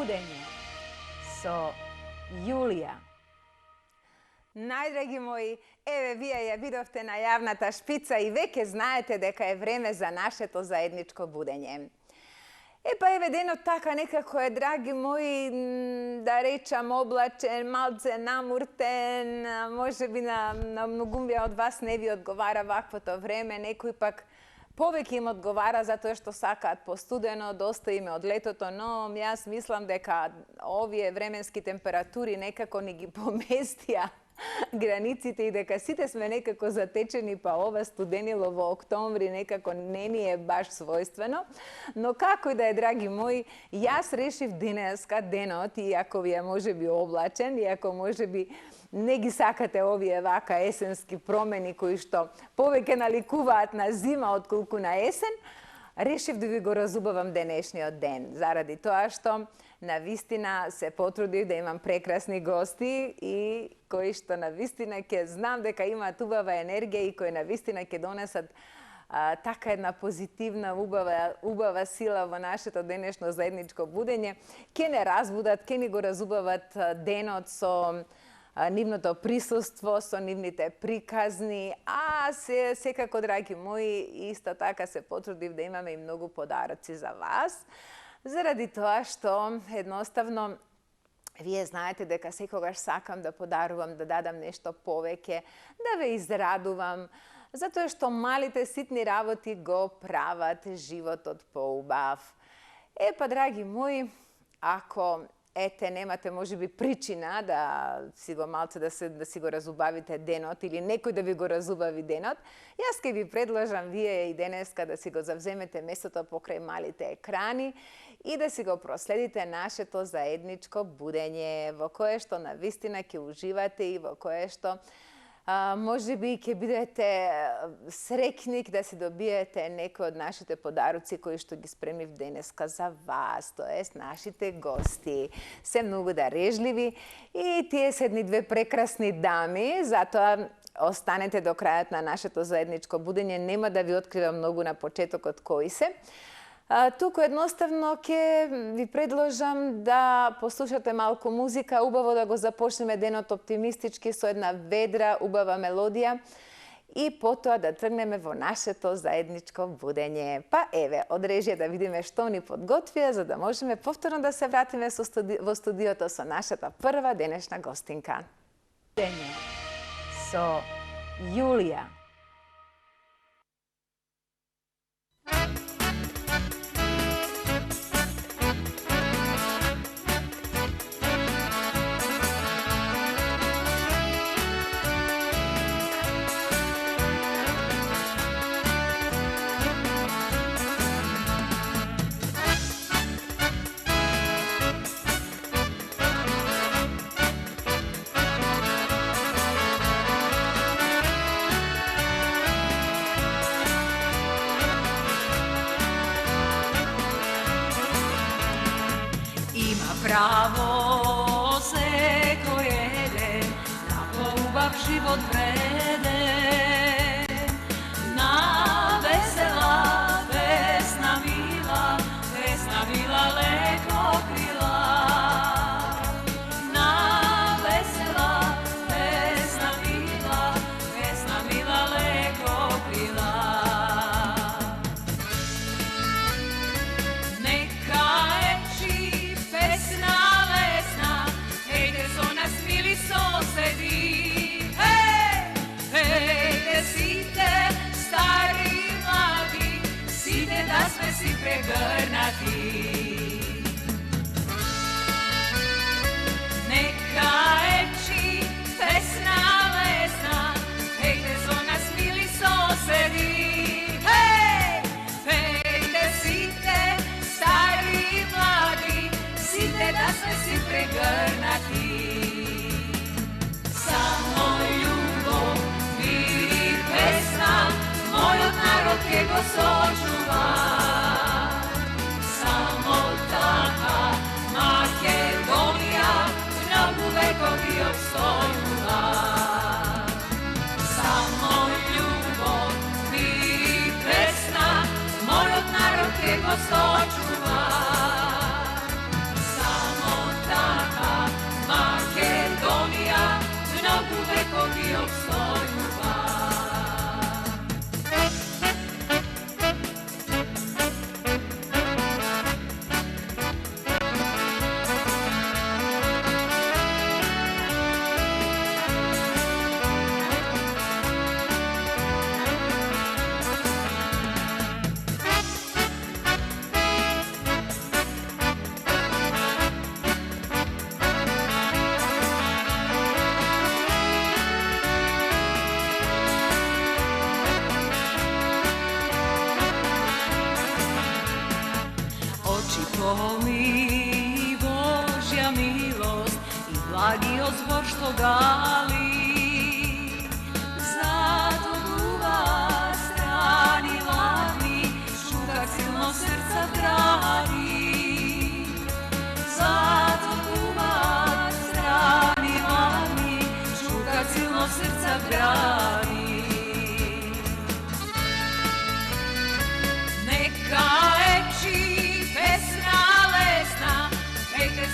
Будење со Јулија. Најдраги мои, еве вие ја видовте на јавната шпица и веќе знаете дека е време за нашето заедничко будење. Епа еве денот така некако е, драги мои, да речам облачен, малце намуртен, можеби на многумија од вас не ви одговара ваквото време, некој пак повеќе им одговара затоа што сакаат постудено, доста име од летото, но јас мислам дека овие временски температури некако ни ги поместија границите и дека сите сме некако затечени, па ова студенило во октомври некако не ни е баш својствено. Но како и да е, драги мои, јас решив денеска денот, иако ви е можеби облачен, иако можеби не ги сакате овие вака есенски промени кои што повеќе наликуваат на зима отколку на есен, решив да ви го разубавам денешниот ден, заради тоа што навистина се потрудив да имам прекрасни гости и кои што навистина ќе знам дека имаат убава енергија и кои навистина ќе донесат така една позитивна, убава сила во нашето денешно заедничко будење, ќе не разбудат, ќе ни го разубават денот со нивното присуство, со нивните приказни, а секако, драги мои, исто така се потрудив да имаме и многу подароци за вас, заради тоа што едноставно вие знаете дека секогаш сакам да подарувам, да дадам нешто повеќе, да ве израдувам, затоа што малите ситни работи го прават животот поубав. Епа, драги мои, ако немате можеби причина да си го малце да си го разубавите денот или некој да ви го разубави денот, јас ќе ви предложам вие и денеска да си го завземете местото покрај малите екрани и да си го проследите нашето заедничко будење, во кое што навистина ќе уживате и во кое што можеби ќе бидете среќни да си добиете некој од нашите подароци кои што ги спремив денеска за вас, тоест нашите гости. Се многу дарежливи и тие се едни две прекрасни дами, затоа останете до крајот на нашето заедничко будење, нема да ви откривам многу на почетокот кои се. Туку едноставно ќе ви предложам да послушате малку музика, убаво да го започнеме денот оптимистички со една ведра, убава мелодија и потоа да тргнеме во нашето заедничко будење. Па еве, од режија да видиме што ни подготвија, за да можеме повторно да се вратиме во студиото со нашата прва денешна гостинка. Будење со Јулија. Право секој еден на поубав живот вреден, на весела, песна мила леко крила. На весела, песна мила леко крила. Да сме си прегрнати. Нека ечи песна лесна, пејте со нас мили соседи. Пејте сите, стари и млади, сите да сме си прегрнати. Само љубов, мир и песна, мојот народ ке го сочува. Само така Македонија многу векови обстојува. Само љубов, мир и песна, мојот народ ке го сочува. Само обстојува. Полни Божја милост и благиот збор што гали, задобува страни ладни, шука силно срца гради. Задобува страни ладни, шука силно срца гради. Нека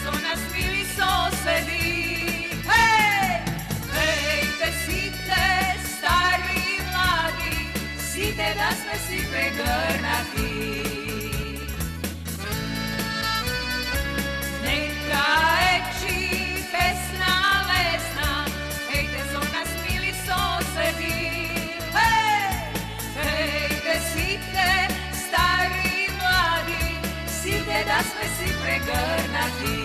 со нас мили соседи, пејте сите стари и млади, сите да сме си прегрнати. Нека ечи песна лесна, пејте со нас мили соседи, пејте сите стари и млади, сите да сме си прегрнати.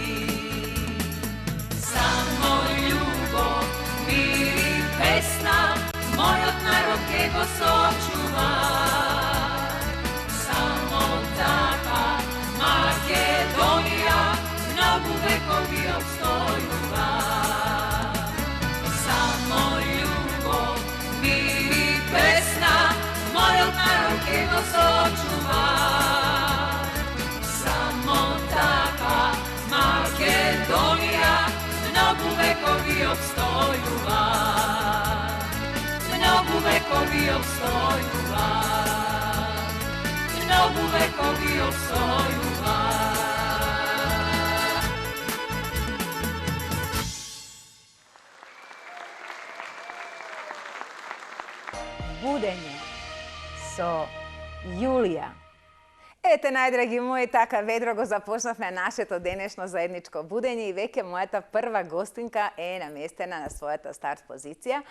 Само љубов, мир и песна, мојот народ ке го сочува. Само така Македонија многу векови обстојува. Само љубов, мир и песна, мојот народ ке го сочува. Само така Македонија многу векови обстојува. Многу векови обстојува. Многу векови обстојува. Будење со Јулија. Ете, најдраги мои, така ведро го започнавме нашето денешно заедничко будење и веќе мојата прва гостинка е наместена на својата старт позиција,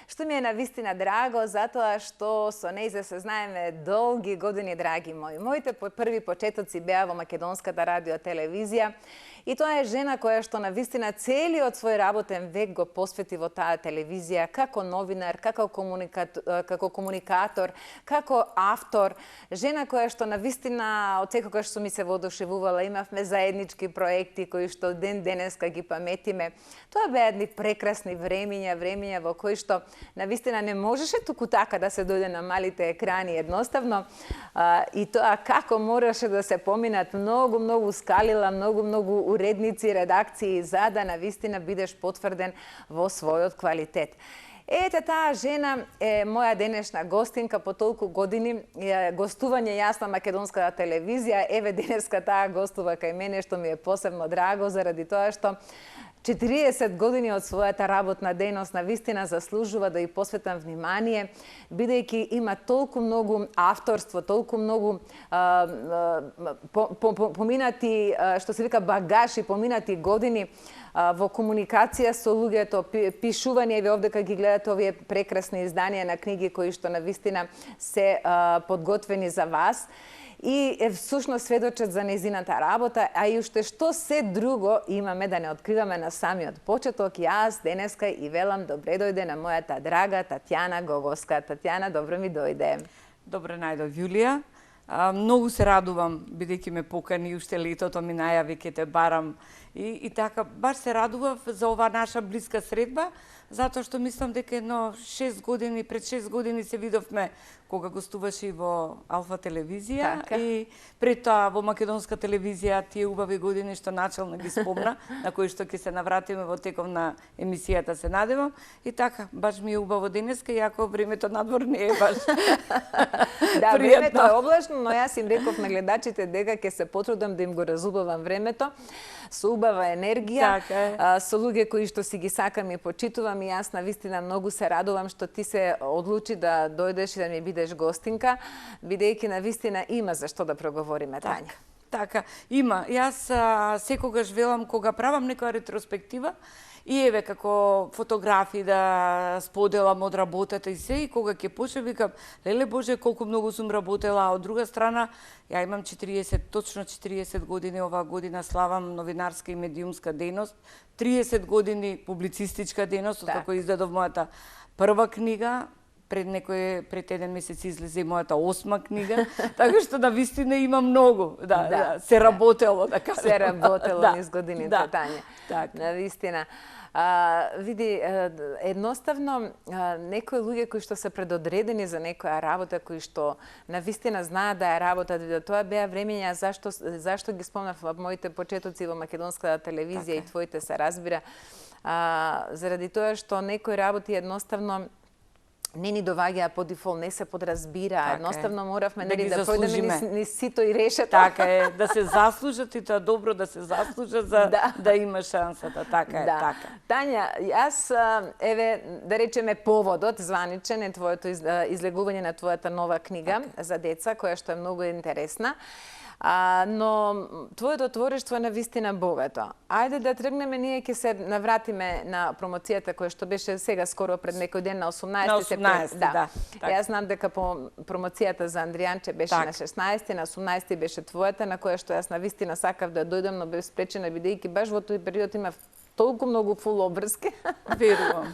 што ми е навистина драго, затоа што со нејзе се знаеме долги години, драги мои. Моите први почетоци беа во македонската радио телевизија и тоа е жена која што навистина целиот свој работен век го посвети во таа телевизија како новинар, како комуникатор, како автор, жена која што навистина од секогаш што ми се воодушевувала, имавме заеднички проекти кои што ден денеска ги паметиме. Тоа беа едни прекрасни времиња во кои што навистина не можеше туку така да се дојде на малите екрани едноставно, и тоа како мораше да се поминат многу скалила, многу уредници, редакции, за да навистина бидеш потврден во својот квалитет. Ете, таа жена е моја денешна гостинка по толку години гостување јас на македонската телевизија. Еве денеска таа гостува кај мене, што ми е посебно драго заради тоа што 40 години од својата работна дејност навистина заслужува да ја посветам внимание, бидејќи има толку многу авторство, толку многу поминати, што се вика багаж и поминати години во комуникација со луѓето, пишување, еве овде кога ги гледате овие прекрасни изданија на книги кои што навистина се подготвени за вас. И всушност сведочат за нејзината работа, а и уште што се друго имаме да не откриваме на самиот почеток. Јас денеска и велам добре дојде на мојата драга Татјана Гоговска. Татјана, добро ми дојде. Добре најдов, Јулија. Многу се радувам, бидејќи ме покани уште летото ми најави ке те барам. И така, баш се радував за оваа наша блиска средба, затоа што мислам дека пред 6 години се видовме кога гостуваше и во Алфа телевизија, така. И пред тоа во македонска телевизија тие убави години што начелно ги спомна, на кои што ќе се навратиме во теков на емисијата, се надевам. И така, баш ми е убаво денеска, иако времето надвор не е баш. Да, времето е облачно, но јас им реков на гледачите дека ќе се потрудам да им го разубавам времето. со убава енергија, Така е. со луѓе кои што си ги сакам и почитувам, и јас навистина многу се радувам што ти се одлучи да дојдеш и да ми бидеш гостинка, бидејќи навистина има за што да проговориме, Тања. Така, има. Јас секогаш велам кога правам некоја ретроспектива, и еве како фотографии да споделам од работата и се, и кога ќе почне викам, леле Боже, колку многу сум работела, а од друга страна, ја имам 40, точно 40 години оваа година славам новинарска и медиумска дејност, 30 години публицистичка дејност, откако издадов мојата прва книга, пред еден месец излезе и мојата 8 книга, така што навистина има многу, се работело, да кажам. Се работело низ годините, Тања. Така. Навистина. Види, едноставно, некои луѓе кои што се предодредени за некоја работа, кои што навистина знаат да ја работат, тоа беа времења зашто ги спомнав во моите почетоци во македонската телевизија и твоите се разбира, заради тоа што некои работи едноставно не ни доваѓаа по дефолт, не се подразбира, едноставно моравме да пројдеме низ сито и решето. Така е, да се заслужат и тоа добро да се заслужат за да има шансата, така е, така. Тања, јас, еве, да речеме поводот званичен е твоето излегување на твојата нова книга за деца, која што е многу интересна. Но твоето творештво е навистина богато. Ајде да тргнеме, ние ќе се навратиме на промоцијата која што беше сега скоро пред некој ден на 18 септември. Да. Јас знам дека промоцијата за Андријанче беше на 16, на 18 беше твојата, на која што јас навистина сакав да дојдам, но бев спречена бидејќи баш во тој период имав толку многу фул обврски. Верувам,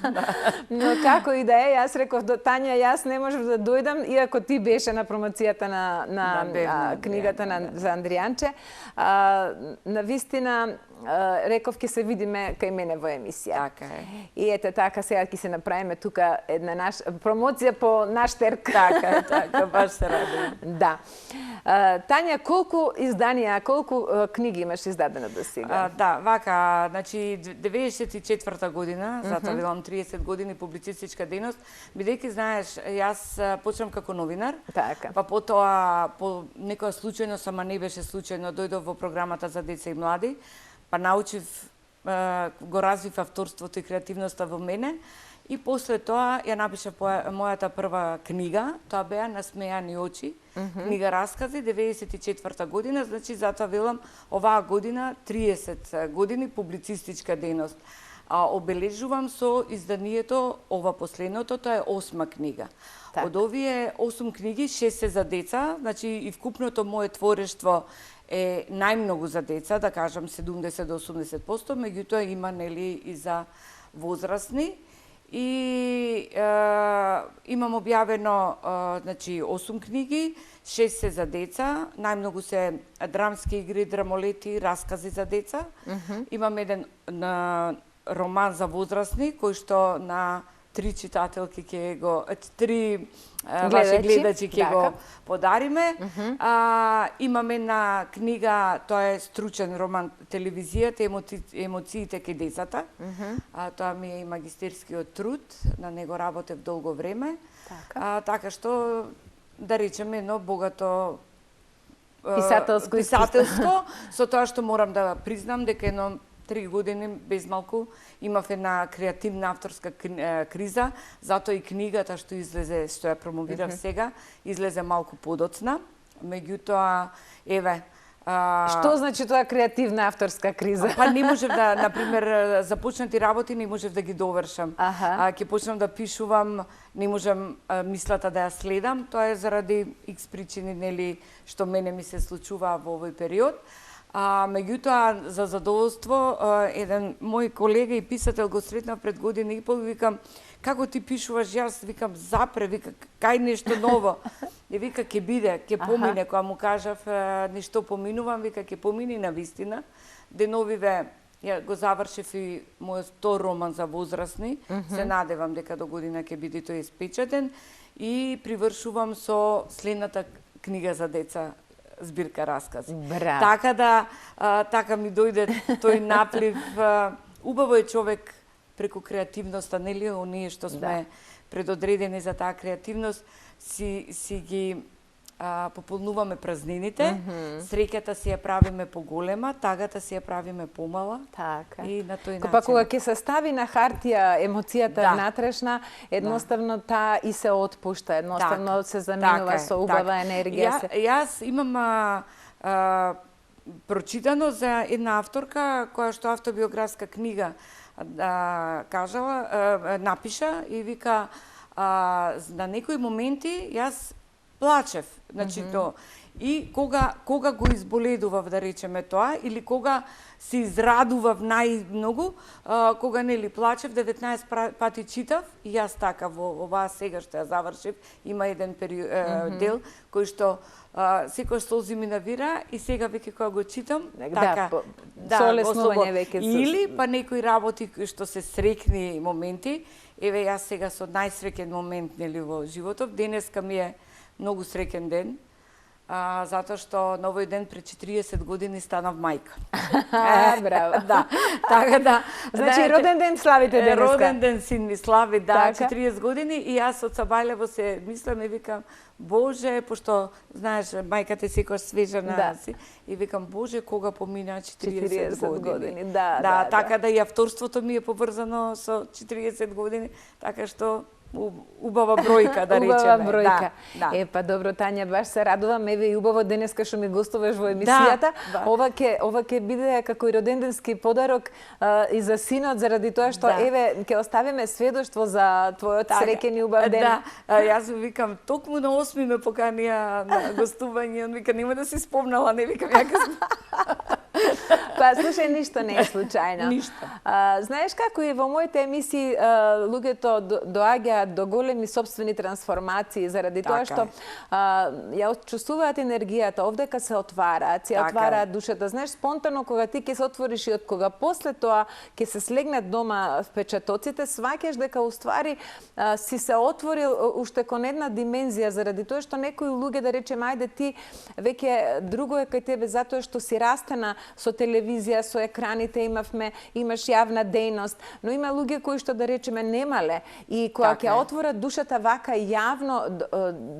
Но како и да е, јас реков до Тања, јас не можев да дојдам, иако ти беше на промоцијата на книгата за Андријанче. Навистина, реков ќе се видиме кај мене во емисија. Така е. И ете така, сега ќе се направиме тука една промоција по наш терк. Така, баш се радувам. Да. Тања, колку изданија, колку книги имаш издадено до сега? Да, вака, значи 94-та година, затоа велам 30 години публицистичка дејност, бидејќи знаеш, јас почнам како новинар, па потоа по некоја случајно, сама не беше случајно, дојдов во програмата за деца и млади, па научив, го развив авторството и креативноста во мене, и после тоа ја напишав мојата прва книга, тоа беа Насмејани очи, книга раскази, 94-та година, значи затоа велам оваа година 30 години публицистичка дејност. Обележувам со изданието, ова последното, тоа е 8 книга. Од овие 8 книги, 6 се за деца, значи и вкупното мое творештво е најмногу за деца, да кажам 70 до 80%, меѓутоа има нели и за возрастни. И имам објавено значи 8 книги, 6 се за деца, најмногу се драмски игри, драмолети, раскази за деца. Имам еден роман за возрастни кој што на 3 читателки ќе го ваши гледачи ќе го подариме. Имаме една книга, тоа е стручен роман, телевизијата, емоциите ке децата. Тоа ми е и магистерскиот труд, на него работев долго време. Така што, да речеме, едно богато писателско, со тоа што морам да признам дека едно 3 години без малку имав една креативна авторска криза, затоа и книгата што излезе, што ја промовирав сега, излезе малку подоцна. Меѓутоа, еве, што значи тоа креативна авторска криза? Па не можев да, например, започнати работи не можев да ги довршам. Ќе почнам да пишувам, не можам мислата да ја следам, тоа е заради X причини, нели, што мене ми се случува во овој период. Меѓутоа, за задоволство, еден мој колега и писател го сретнав пред година и пол, викам, како ти пишуваш, јас викам, запре, вика, кај нешто ново. И вика, ќе биде, ќе помине, кога му кажав, нешто поминувам, вика, ќе помини на вистина. Деновиве, ја го завршив и мојот втор роман за возрастни, се надевам дека до година ќе биде тој испечатен, и привршувам со следната книга за деца, збирка раскази. Така да, така ми дојде тој наплив. Убаво е човек преку креативноста, нели, оние што сме предодредени за таа креативност, си ги пополнуваме празнините, среќата си ја правиме поголема, тагата си ја правиме помала. Така. И на тој начин. Па кога ќе се стави на хартија емоцијата внатрешна, едноставно таа и се отпушта, едноставно се заменува со убава енергија. Јас имам прочитано за една авторка која што автобиографска книга напиша и вика на некои моменти јас плачев, значи тоа. И кога го изболедував, да речеме тоа, или кога се израдував најмногу, кога нели плачев, 19 пати читав, и јас така во оваа сега што ја завршив, има еден дел кој што секој солзи ми навира и сега веќе кога го читам, така солеснување веќе. Или па некои работи што се среќни моменти, еве јас сега со најсреќен момент нели во животов, денеска ми е многу среќен ден, затоа што на овој ден пред 40 години станав мајка. Браво. Да, така да. Значи роден ден славите денеска. Роден ден син ми слави, да, 40 години и јас од Сабајлево се мислам и викам, Боже, пошто знаеш мајката е секогаш свежа на си, и викам, Боже, кога помина 40 години. Да, така да и авторството ми е поврзано со 40 години, така што убава бројка, да речеме. Убава бројка. Да. Епа, добро, Тања, баш се радувам. Еве и убаво денеска што ми гостуваш во емисијата. Ова ќе биде како и роденденски подарок и за синот, заради тоа што, еве, ќе оставиме сведоштво за твојот среќен и убав ден. Да, јас викам, токму на 8 ме поканија на гостување, он вика, нема да си спомнала, не викам, јака Па, слушај, ништо не е случајно. Ништо. Знаеш како и во моите емисии луѓето доаѓаат до големи собствени трансформации заради тоа што ја чувствуваат енергијата, овдека се отвараат, се отвараат душата. Знаеш, спонтано кога ти ќе се отвориш и од кога после тоа ќе се слегнат дома впечатоците, сваќаш дека уствари си се отворил уште кон една димензија заради тоа што некои луѓе, да речеме, ајде ти веќе друго е кај тебе затоа што си растена со телевизија, со екраните имаш јавна дејност, но има луѓе кои што, да речеме, немале и кога ќе отворат душата вака јавно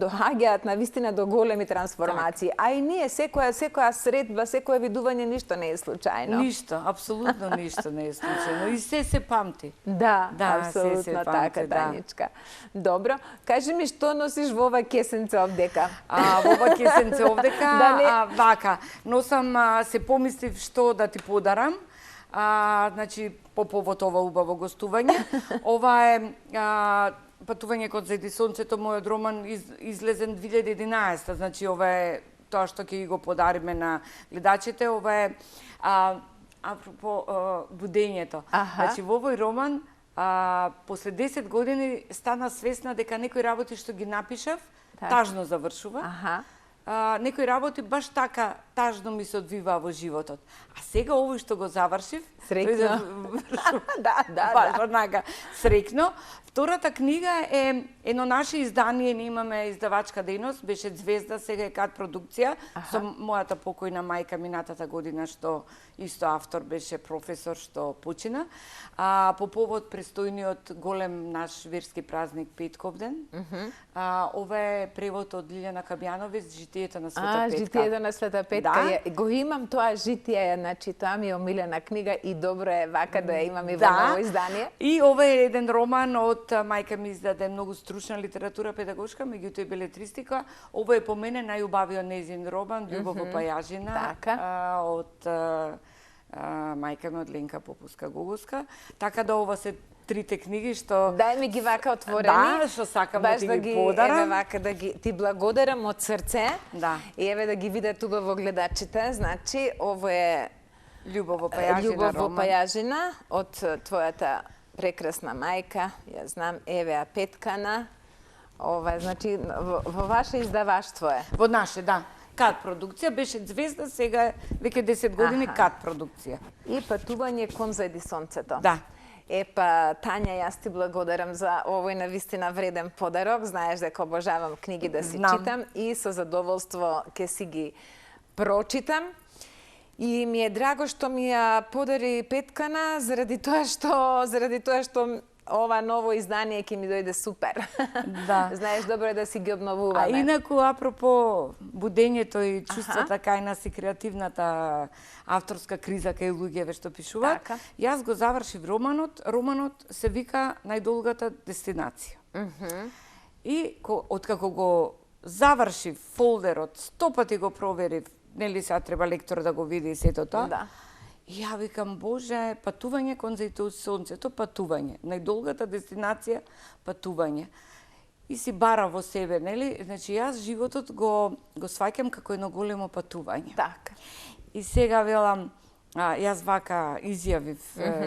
доаѓаат на вистина до големи трансформации. А и ние секоја средба, секое видување ништо не е случајно. Ништо, апсолутно ништо не е случајно и се памти. Да, апсолутно така, Тањичка. Добро, кажи ми што носиш во ова кесенце овдека? Во ова кесенце овдека, вака, носам, се помислив што да ти подарам, значи по повод ова убаво гостување. Ова е Патување кон зајди сонцето, мојот роман излезен 2011, значи ова е тоа што ќе го подариме на гледачите, ова е апропо будењето. Значи во овој роман после 10 години стана свесна дека некои работи што ги напишав тажно завршува. Некои работи баш така тажно ми се одвиваа во животот. А сега овој што го завршив, среќно. Среќно. Втората книга е едно наше издание, ние имаме издавачка дејност, беше Звезда, сега е Кат продукција, со мојата покојна мајка минатата година, што исто автор беше професор што почина. По повод престојниот голем наш верски празник Петковден. Ова е превод од Лилјана Кабјановиќ, Житието на Света Петка. Житието на Света Петка. Го имам тоа житие, значи тоа ми е омилена книга и добро е вака да ја имам и во ново издание. И ова е еден роман од мајка ми издаде многу стручна литература педагошка, меѓутоа и белетристика. Ова е по мене најубавиот нејзин роман, Љубов во Пајажина, од мајка ми од Ленка Попуска-Гогоска. Така да ова се трите книги што... Дај ми ги вака отворени. Да, што сакам да ти ги подарам. Еве вака да ги... Ти благодарам од срце. Да. И еве да ги видат убаво гледачите. Значи, ово е... Љубов во Пајажина Љубов во Пајажина од твојата прекрасна мајка. Ја знам, Евеа Петкана. Ова е, значи, во ваше издаваштво е. Во наше, да. Кат продукција беше Звезда, сега е веќе 10 години Кат продукција. И Патување кон зајди сонцето. Да. Епа, Тања, јас ти благодарам за овој навистина вреден подарок. Знаеш дека обожавам книги да си читам и со задоволство ќе си ги прочитам. И ми е драго што ми ја подари Петкана, заради тоа што ова ново издание ќе ми дојде супер. Да. Знаеш, добро е да си ги А обновуваме. инаку, апропо будењето и чувствата кај нас и креативната авторска криза кај луѓеве што пишуваат, Така. јас го завршив романот. Романот се вика Најдолгата дестинација. И откако го завршив фолдерот, 100 пати го проверив, нели сега треба лектор да го види и сето тоа. Да. И ја викам, Боже, патување кон сонцето, патување. Најдолгата дестинација, патување. И си бара во себе, нели? Значи, јас животот го сваќам како едно големо патување. Така. И сега велам, јас вака изјавив,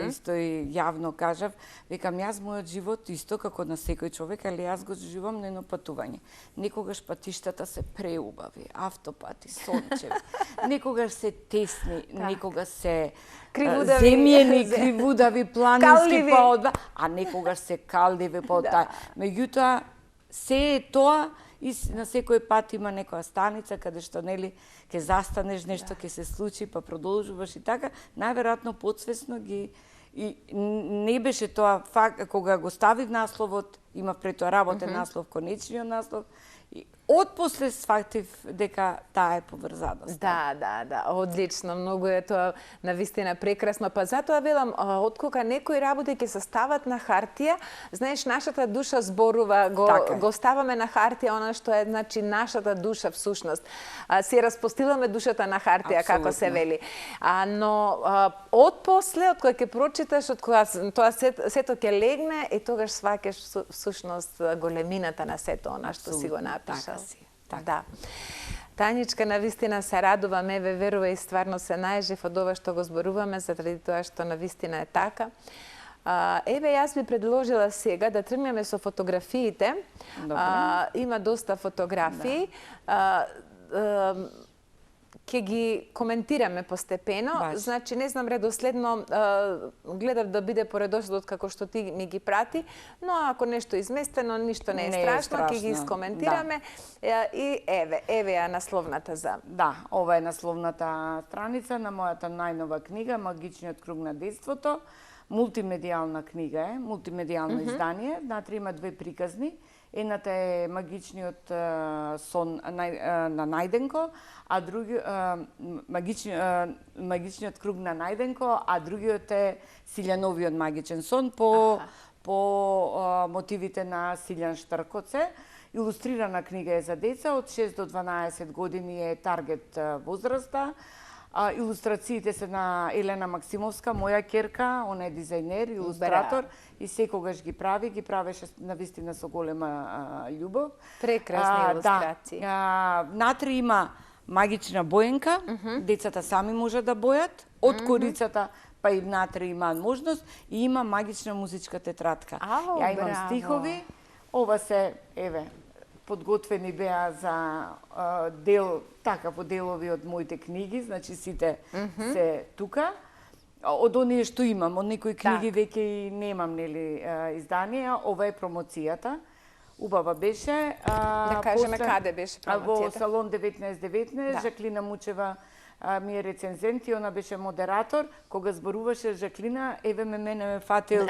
исто и јавно кажав, викам, јас мојот живот исто како на секој човек, али јас го живам на едно патување. Некогаш патиштата се преубави, автопати, сончеви, некогаш се тесни, некогаш се земјени, кривудави, планински поодба, а некогаш се калливи поодба. Меѓутоа, се е тоа, и на секој пат има некоја станица каде што, нели, ќе застанеш, нешто ќе се случи, па продолжуваш и така. Најверојатно подсвесно ги и не беше тоа факт кога го ставив насловот, имав пред тоа работен наслов, конечниот наслов. И отпосле сфатив дека таа е поврзаност. Да, одлично, многу е тоа навистина прекрасно, па затоа велам, откога некои работи ќе се стават на хартија, знаеш, нашата душа зборува, го ставаме на хартија она што е, значи, нашата душа всушност. Си распостиламе душата на хартија, како се вели. Но отпосле, откога ќе прочиташ, откога тоа сето ќе легне, и тогаш сваќаш всушност големината на сето она што си го напишал. Така. Да. Тањичка, навистина се радувам, еве, верува и стварно се најжив од ова што го зборуваме, заради тоа што навистина е така. Еве, јас би предложила сега да тргнеме со фотографиите. Има доста фотографии. Ќе ги коментираме постепено. Значи, не знам редоследно, гледав да биде по редослед како што ти ми ги прати, но ако нешто изместено, ништо не е страшно, ќе ги искоментираме. И еве ја насловната за... Да, ова е насловната страница на мојата најнова книга, Магичниот круг на детството. Мултимедијална книга е, мултимедијално издание. Внатре има две приказни. Едната е Магичниот сон на Најденко, а Магичниот круг на Најденко, а другиот е Силјановиот магичен сон по мотивите на Силјан Штаркоце. Илустрирана книга е за деца, од 6 до 12 години е таргет возраста. Илустрациите се на Елена Максимовска, моја ќерка, она е дизајнер, илустратор и секогаш ги правеше навистина со голема љубов. Прекрасни илустрации. Внатре има магична боенка, децата сами може да бојат, од корицата па и внатре има можност, и има магична музичка тетрадка. Ја имам стихови, ова се, еве, подготвени беа за дел, по делови од моите книги, значи сите се тука. Од оние што имам, од некои книги веќе и немам, нели, изданија, ова е промоцијата. Убава беше. Да кажеме каде беше промоцијата? Во салон 1919, Жаклина Мучева ми е рецензент и она беше модератор. Кога зборуваше Жаклина, еве мене ме фатил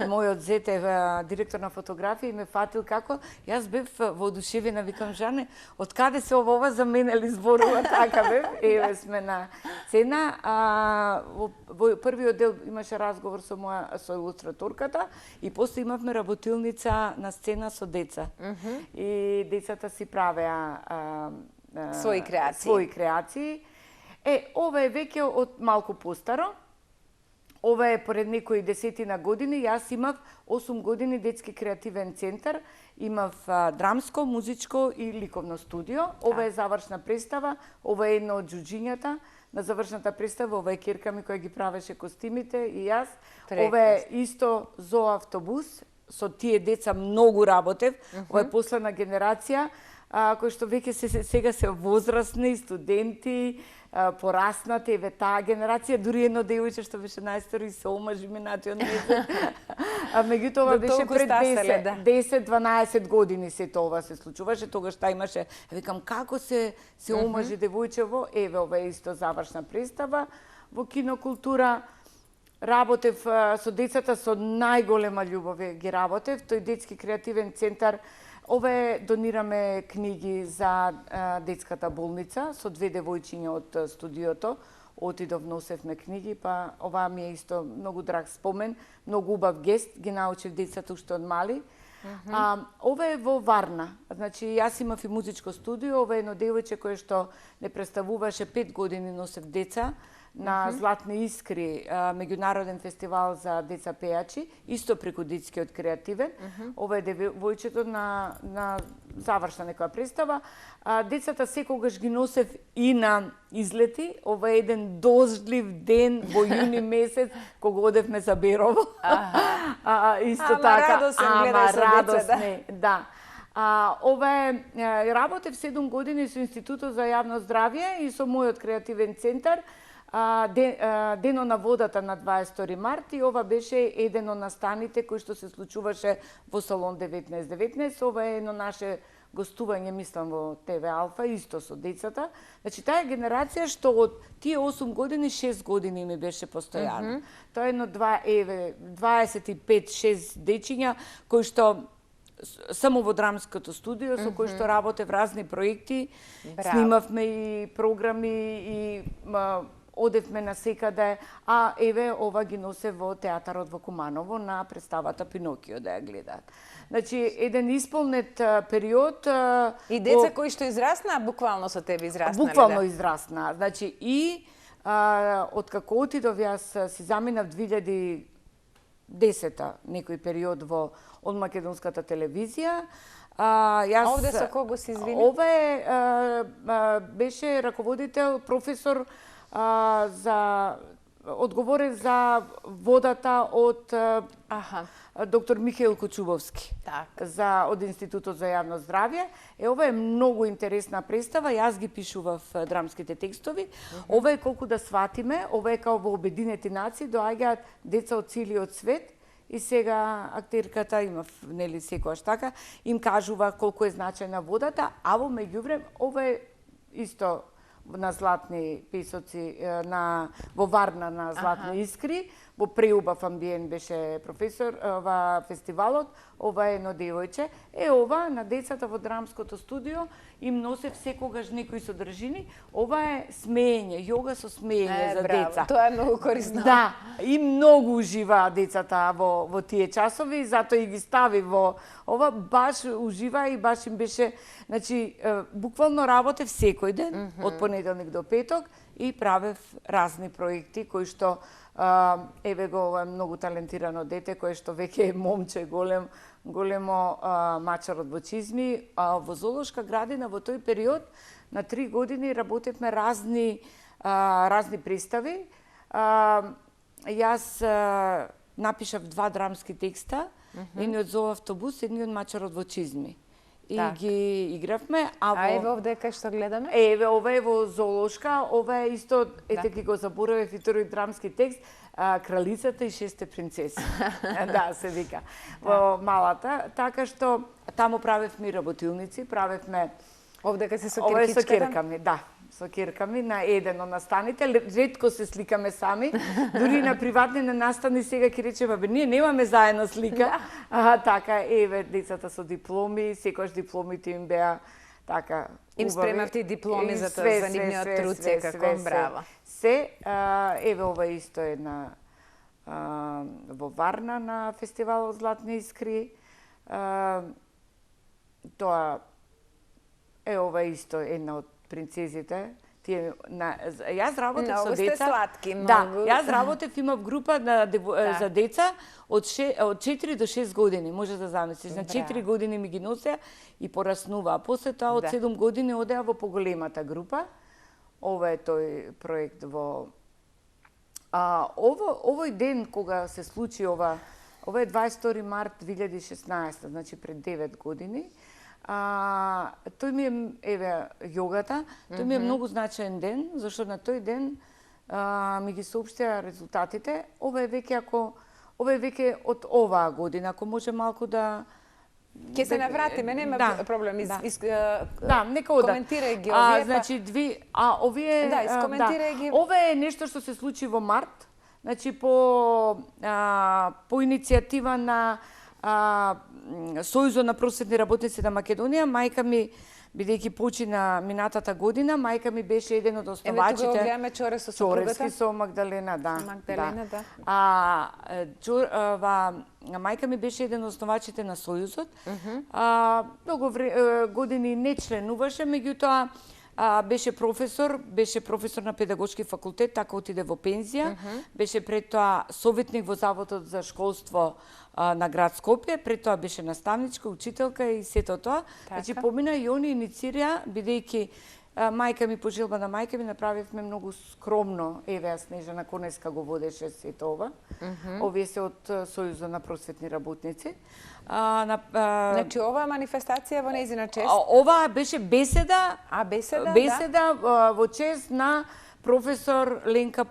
мојот зете, директор на фотографија, и ме фатил како јас бев воодушевена, викам, Жане, од каде се ова за мене ли зборува, така бев? Еве сме на цена. Во првиот дел имаше разговор со илустраторката и после имавме работилница на сцена со деца. И децата си правеа своји креации. Ова е веќе од малку постаро. Ова е поред некои десетина години. Јас имав 8 години детски креативен центар. Имав драмско, музичко и ликовно студио. Ова е завршна представа. Ова е едно од джуџињата на завршната представа. Ова е ќерка ми која ги правеше костимите и јас. Ова е исто зооавтобус. Со тие деца многу работев. Ова е последна генерација, кои што веќе сега се возрастни, студенти, пораснати, еве таа генерација, дури едно девојче што беше најстаро и се омажи минатиот месец. Меѓутоа ова беше пред 10-12 години се тоа се случуваше, тогаш таа имаше, викам, како се омажи девојчево, еве ова е исто завршна представа во кинокултура. работев со децата со најголема љубов ги работев. Тој детски креативен центар, ове донираме книги за детската болница со 2 девојчиња од студиото. Отидов, носевме книги, па ова ми е исто многу драг спомен, многу убав гест, ги научив децата уште од мали. Ова е во Варна. Значи, јас имав и музичко студио, ова е едно девојче кое што не представуваше 5 години носев деца на Златни искри, меѓународен фестивал за деца пејачи, исто преку детскиот креативен. Ова е девојчето на завршна некоја представа. Децата секогаш ги носев и на излети. Ова е еден дождлив ден во јуни месец, кога одевме за Берово. Исто така. Радосен гледај со децата. Да. Ова е, работев 7 години со Институтот за јавно здравје и со мојот креативен центар. Денот на водата на 22 март и ова беше еден од настаните кои што се случуваше во Салон 1919. Ова е едно наше гостување, мислам, во ТВ Алфа, исто со децата. Значи, таа генерација што од тие 8 години, 6 години ми беше постојано. Тоа е едно 25-6 дечиња кои што само во драмското студио, со кои што работев разни проекти, снимавме и програми и одевме на секаде, а еве ова ги носе во театарот во Куманово на представата Пинокио да ја гледаат. Значи, еден исполнет период... И деца кои што израснаа, буквално со тебе израснаа? Буквално израснаа. Значи, и откако отидов, јас си заминав 2010-та некој период од македонската телевизија. Овде со кого се извини? Ове беше раководител, професор одговорен за водата од доктор Михаил Кочубовски од Институтот за јавно здравје. Ова е многу интересна представа, јас ги пишував драмските текстови. Ова е колку да сватиме, ова е као во Обединети нации, доаѓаат деца од целиот свет и сега актерката, имав нели секојаш така, им кажува колку е значајна водата, а во меѓувреме ова е исто на Златни песоци, во Варна на Златни искри, во преубав амбиент беше професор, фестивалот, ова е едно девојче. Ова на децата во драмското студио им носев секогаш некои содржини. Ова е смеење, јога со смеење за деца. Тоа е многу корисно. Да, и многу уживаа децата во тие часови, затоа и ги стави во ова, баш уживаа и баш им беше, значи, буквално работев секој ден, од понеделник до петок, и правев разни проекти кои што еве го ова многу талентирано дете кое што веќе е момче големо мачар од во чизми. Во зоолошка градина во тој период на 3 години работевме разни представи. Јас напишав 2 драмски текста, едниот Зооавтобус, едниот Мачарот во чизми. И ги игравме. А еве овде кај што гледаме? Еве, ова е во зоолошка, ова е исто, ете ги го заборавев и втори драмски текст, Кралицата и 6 принцеси. Да, се вика. Во малата, така што таму правевме и работилници, правевме... Овде кај се со киркичката? Ова е со кирками, да. Со кирками на еден од настаните, ретко се сликаме сами, дури на приватни настани сега ќе речеме, бе, ние немаме заедно слика. Така, еве, децата со дипломи, секојаш дипломите им беа така убави. Им спремавте дипломи за тоа, за нивниот труд, секако, браво. Еве, ова исто една во Варна на фестивалот Златни искри. Тоа е ова исто една од принцезите. Јас работев со деца. Многу сте сладки, многу. Да, јас работев, имав група за деца од 4 до 6 години, може да замислиш. На 4 години ми ги носеа и пораснуваа. После тоа од 7 години одеа во поголемата група. Ова е тој проект во... Овој ден кога се случи ова е 22 март 2016, значи пред 9 години. Тој ми е, еве, јогата, тој ми е многу значаен ден, зашто на тој ден ми ги соопштија резултатите. Ова е веќе од оваа година, ако може малку да... Ќе се навратиме, нема проблем. Нека ода. Коментирај ги овие. Значи, овие... Да, искоментирај ги. Ова е нешто што се случи во март Значи по иницијатива на Сојузот на просветни работници на Македонија, мајка ми, бидејќи почина минатата година, мајка ми беше еден од основачите. Еве тука гледаме Чоре со сопругата. Чорески со Магдалена, да. Магдалена, да. Мајка ми беше еден од основачите на Сојузот. Многу години не членуваше, меѓутоа беше професор на педагошки факултет, така отиде во пензија. Беше пред тоа советник во Заводот за школство на град Скопје, пред тоа беше наставничка, учителка и сето тоа. Значи помина и они инициира, бидејќи мајка ми, по желба на мајка ми, направивме многу скромно, еве Снежана Конеска го водеше сето ова. Овие се од Сојузот на просветни работници. Значи ова манифестација во нејзина чест? Ова беше беседа. Беседа, во чест на професор Ленка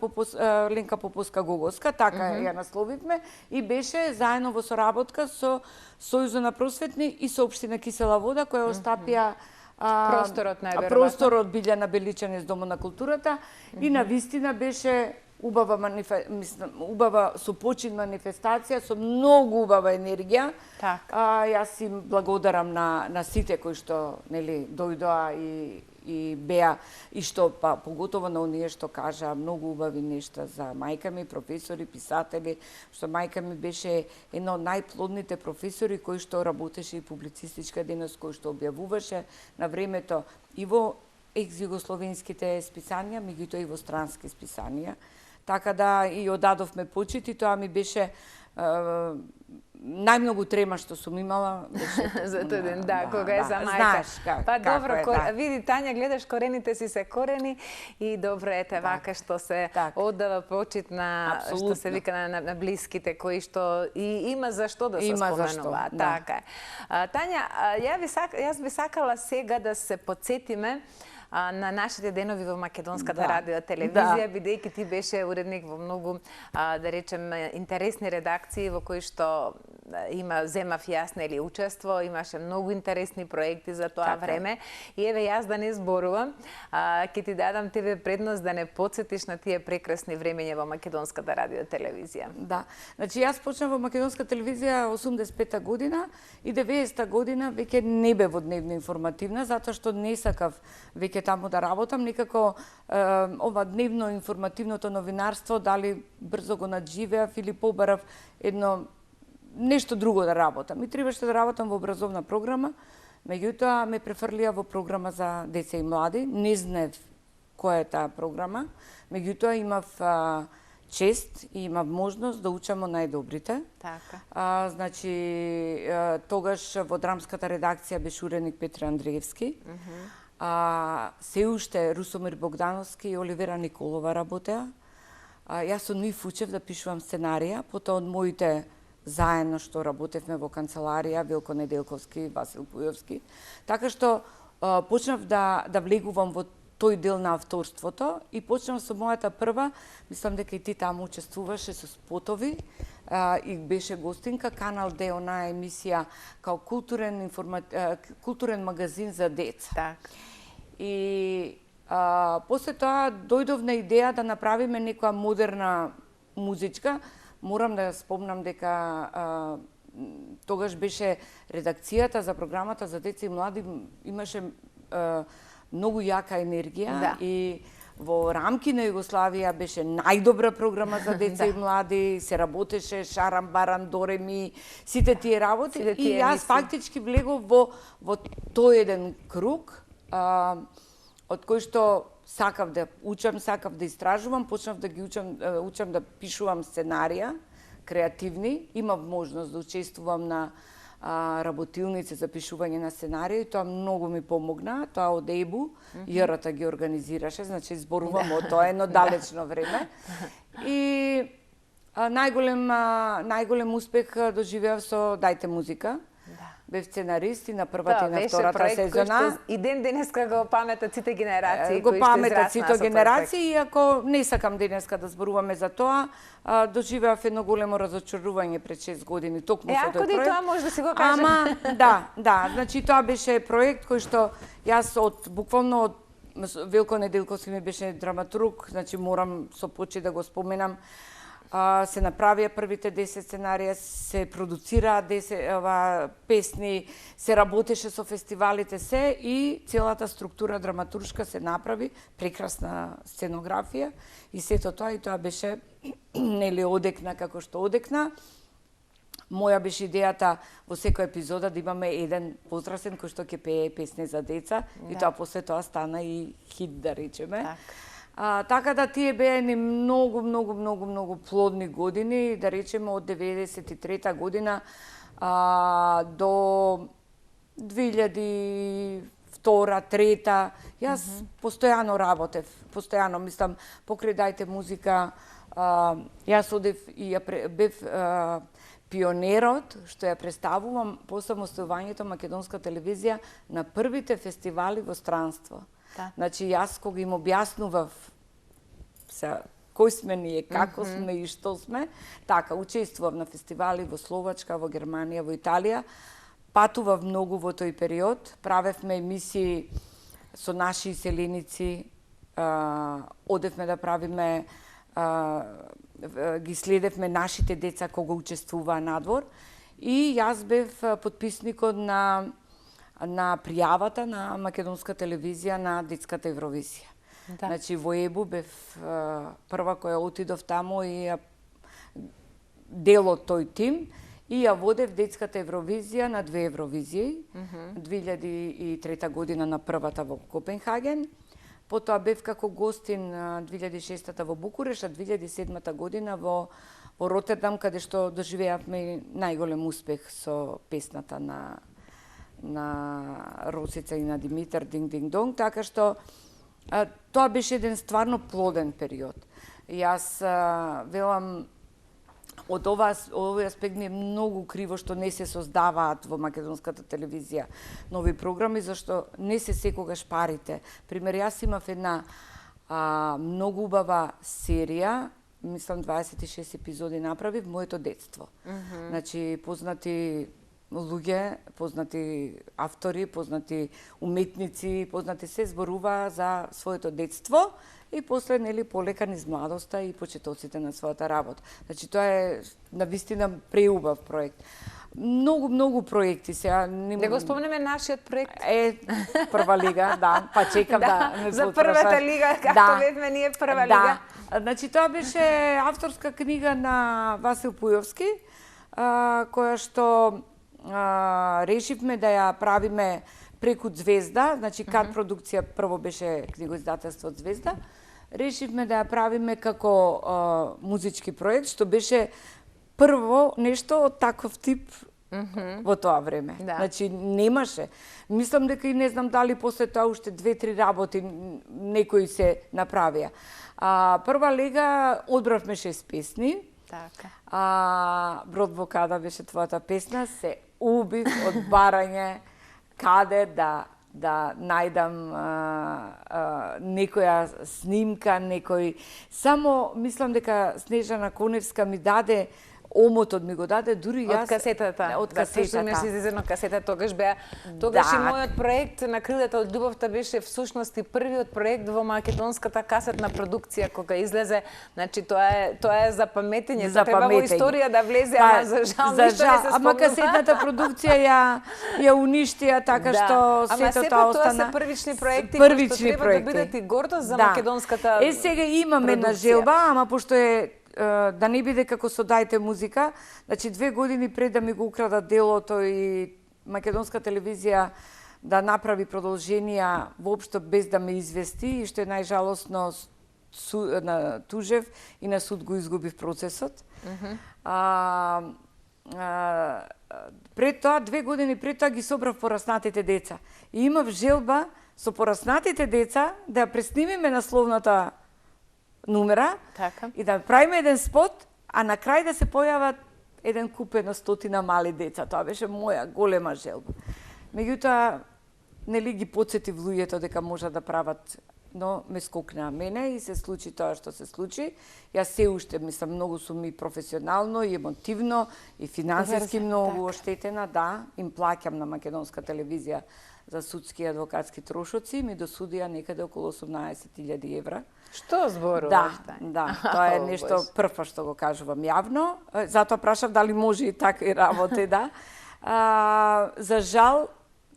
Поповска Гогоска, така ја насловивме, и беше заедно во соработка со Сојузот на просветни и со општина Кисела Вода, која остапија просторот Билјана Беличане с Домот на културата и на вистина беше убава со почин манифестација, со многу убава енергија. Јас им благодарам на сите кои што дојдоа и беа и што поготово на оние што кажа многу убави нешта за мајка ми, професори, писатели, што мајка ми беше една од најплодните професори кои што работеше и публицистичка дейност, кој што објавуваше на времето и во екс-југословенските списанија, меѓутоа и во странски списанија. Така да и одадовме почит и тоа ми беше најмногу трема што сум имала за тој ден, кога е за мајка. Знаеш добро, види Тања, гледаш корените си се корени и добро ете вака што се оддава почит на што се вика на блиските кои што и има за што да се споменуваат. Така е. Тања, јас би сакала сега да се потсетиме на нашите денови во Македонската радио телевизија, бидејќи ти беше уредник во многу, да речем, интересни редакции во кои што земав јас учество, имаше многу интересни проекти за тоа време. И еве јас да не зборувам, ќе ти дадам тебе предност да не потсетиш на тие прекрасни времења во Македонската радио телевизија. Да. Значи јас почнав во Македонска телевизија 85-та година и 90-та година веќе не бе во дневно информативна, затоа што не сакав веќе таму да работам, некако ова дневно информативното новинарство дали брзо го надживеав или побарав едно нешто друго да работам. И требаше да работам во образовна програма, меѓутоа ме префрлија во програма за деца и млади. Не знаев која е таа програма, меѓутоа имав чест и имав можност да учам од најдобрите. Така. Значи, тогаш во драмската редакција беше уредник Петре Андреевски. Се уште Русомир Богдановски и Оливера Николова работеа. Јас со нив учев да пишувам сценарија, потоа од моите заедно што работевме во канцеларија, Велко Неделковски, Васил Пујовски. Така што почнав да влегувам во тој дел на авторството и почнав со мојата прва, мислам дека и ти таму учествуваше со спотови, и беше гостинка, Канал Д, онаа емисија као културен магазин за деца. И после тоа дојдов на идеја да направиме некоја модерна музичка. Морам да спомнам дека тогаш беше редакцијата за програмата за деца и млади, имаше многу јака енергија и во рамки на Југославија беше најдобра програма за деца и млади, се работеше Шарам, Барам, Дореми, сите тие работи и јас фактички влегов во тој еден круг од кој што сакав да учам, сакав да истражувам, почнав да ги учам да пишувам сценарија, креативни, имав можност да учествувам на работилници за пишување на сценарија и тоа многу ми помогна, тоа од ЕБУ, Јрата ги организираше, значи зборувам од тоа едно далечно време. И најголем успех доживеав со Дајте музика. Бев сценарист и на првата и на втората сезона. И ден денеска го паметат сите генерации кои што паметат сите генерации, иако не сакам денеска да зборуваме за тоа, доживеав едно големо разочарување пред 6 години токму со тој проект. Тоа може да си го кажем. Да, значи тоа беше проект кој што јас буквално од Велко Неделковски ми беше драматург, значи морам со почит да го споменам. се направија првите 10 сценарија, се продуцираа 10 песни, се работеше со фестивалите се и целата структура драматуршка се направи, прекрасна сценографија и сето тоа, и тоа беше нели одекна како што одекна. Моја беше идејата во секоја епизода да имаме еден возрастен кој што ќе пее песни за деца и тоа после тоа стана и хит, да речеме. Така да тие беа многу плодни години, да речеме од 93 година до 2002-2003. Јас постојано работев, постојано, мислам, покрај Дајте музика, јас одев и бев пионерот, што ја представувам по самостојувањето македонска телевизија на првите фестивали во странство. Значи, јас кога им објаснував кој сме ние, како сме и што сме, така, учествував на фестивали во Словачка, во Германија, во Италија, патував многу во тој период, правевме емисии со наши иселеници, одевме да правиме, ги следевме нашите деца кога учествуваа надвор и јас бев потписникот на пријавата на македонска телевизија на детската Евровизија. Значи во ЕБУ бев прва која отидов таму и дел од тој тим и ја водев детската Евровизија на 2 Евровизии, 2003 година на првата во Копенхаген, потоа бев како гостин 2006 во Букуреш, а 2007 година во Ротердам, каде што доживеавме најголем успех со песната на Росица и на Димитар Динг Динг Донг, така што тоа беше еден стварно плоден период. Јас велам, од овој аспект ми е многу криво што не се создаваат во македонската телевизија нови програми, зашто не се секогаш парите. Пример, јас имав една многу убава серија, мислам 26 епизоди направив, моето детство. Значи, познати луѓе, познати автори, познати уметници, познати се зборуваа за своето детство и после нели полека низ младоста и почетоците на својата работа. Значи тоа е навистина преубав проект. Многу проекти сега. Да го спомнеме нашиот проект. Прва лига, да, па чекам да не за првата лига, както бевме ние прва лига. Значи тоа беше авторска книга на Васил Пујовски, која што решивме да ја правиме преку Звезда, значи КАТ продукција прво беше книгоиздателство Звезда, решивме да ја правиме како музички проект, што беше прво нешто од таков тип во тоа време. Значи немаше. Мислам дека и не знам дали после тоа уште 2-3 работи некои се направија. Прва лига одбравме 6 песни. Брод Блокада беше твојата песна, се убив од барање каде да најдам некоја снимка, некој... Само мислам дека Снежана Коневска ми даде омотот, ми го даде дури јас... Од касетата. Од касетата. Имаш излезено касета, тогаш беа... Тогаш и мојот проект на крилата од љубовта беше всушност и првиот проект во македонската касетна продукција кога излезе. Значи тоа е за паметење, треба во историја да влезе, ама за жал ништо не се спомнува. Ама касетната продукција ја уништија така што сето тоа остана. Ама сепак тоа се првични проекти кои што треба да бидат и гордост за македонската продукција. Сега имаме една желба, ама пошто е да не биде како со Дајте музика, значи 2 години пред да ми го украдат делото и македонска телевизија да направи продолженија воопшто без да ме извести, и што е најжалосно на тужев и на суд го изгубив процесот. Пред тоа, 2 години пред тоа ги собрав Пораснатите деца. И имав желба со Пораснатите деца да ја преснимиме насловната numera и да правиме еден спот, а на крај да се појават еден куп 100 мали деца. Тоа беше моја голема желба. Меѓутоа, нели ги потсетив луѓето дека можат да прават но ме скокна мене и се случи тоа што се случи. Јас се уште, мислам, многу сум и професионално, и емотивно, и финансиски многу оштетена, да, им плаќам на македонска телевизија за судски и адвокатски трошоци, ми досудија некаде околу 18.000 евра. Што зборуваш? Да, тоа е нешто прво што го кажувам јавно, затоа прашав дали може и такви работи, да. За жал,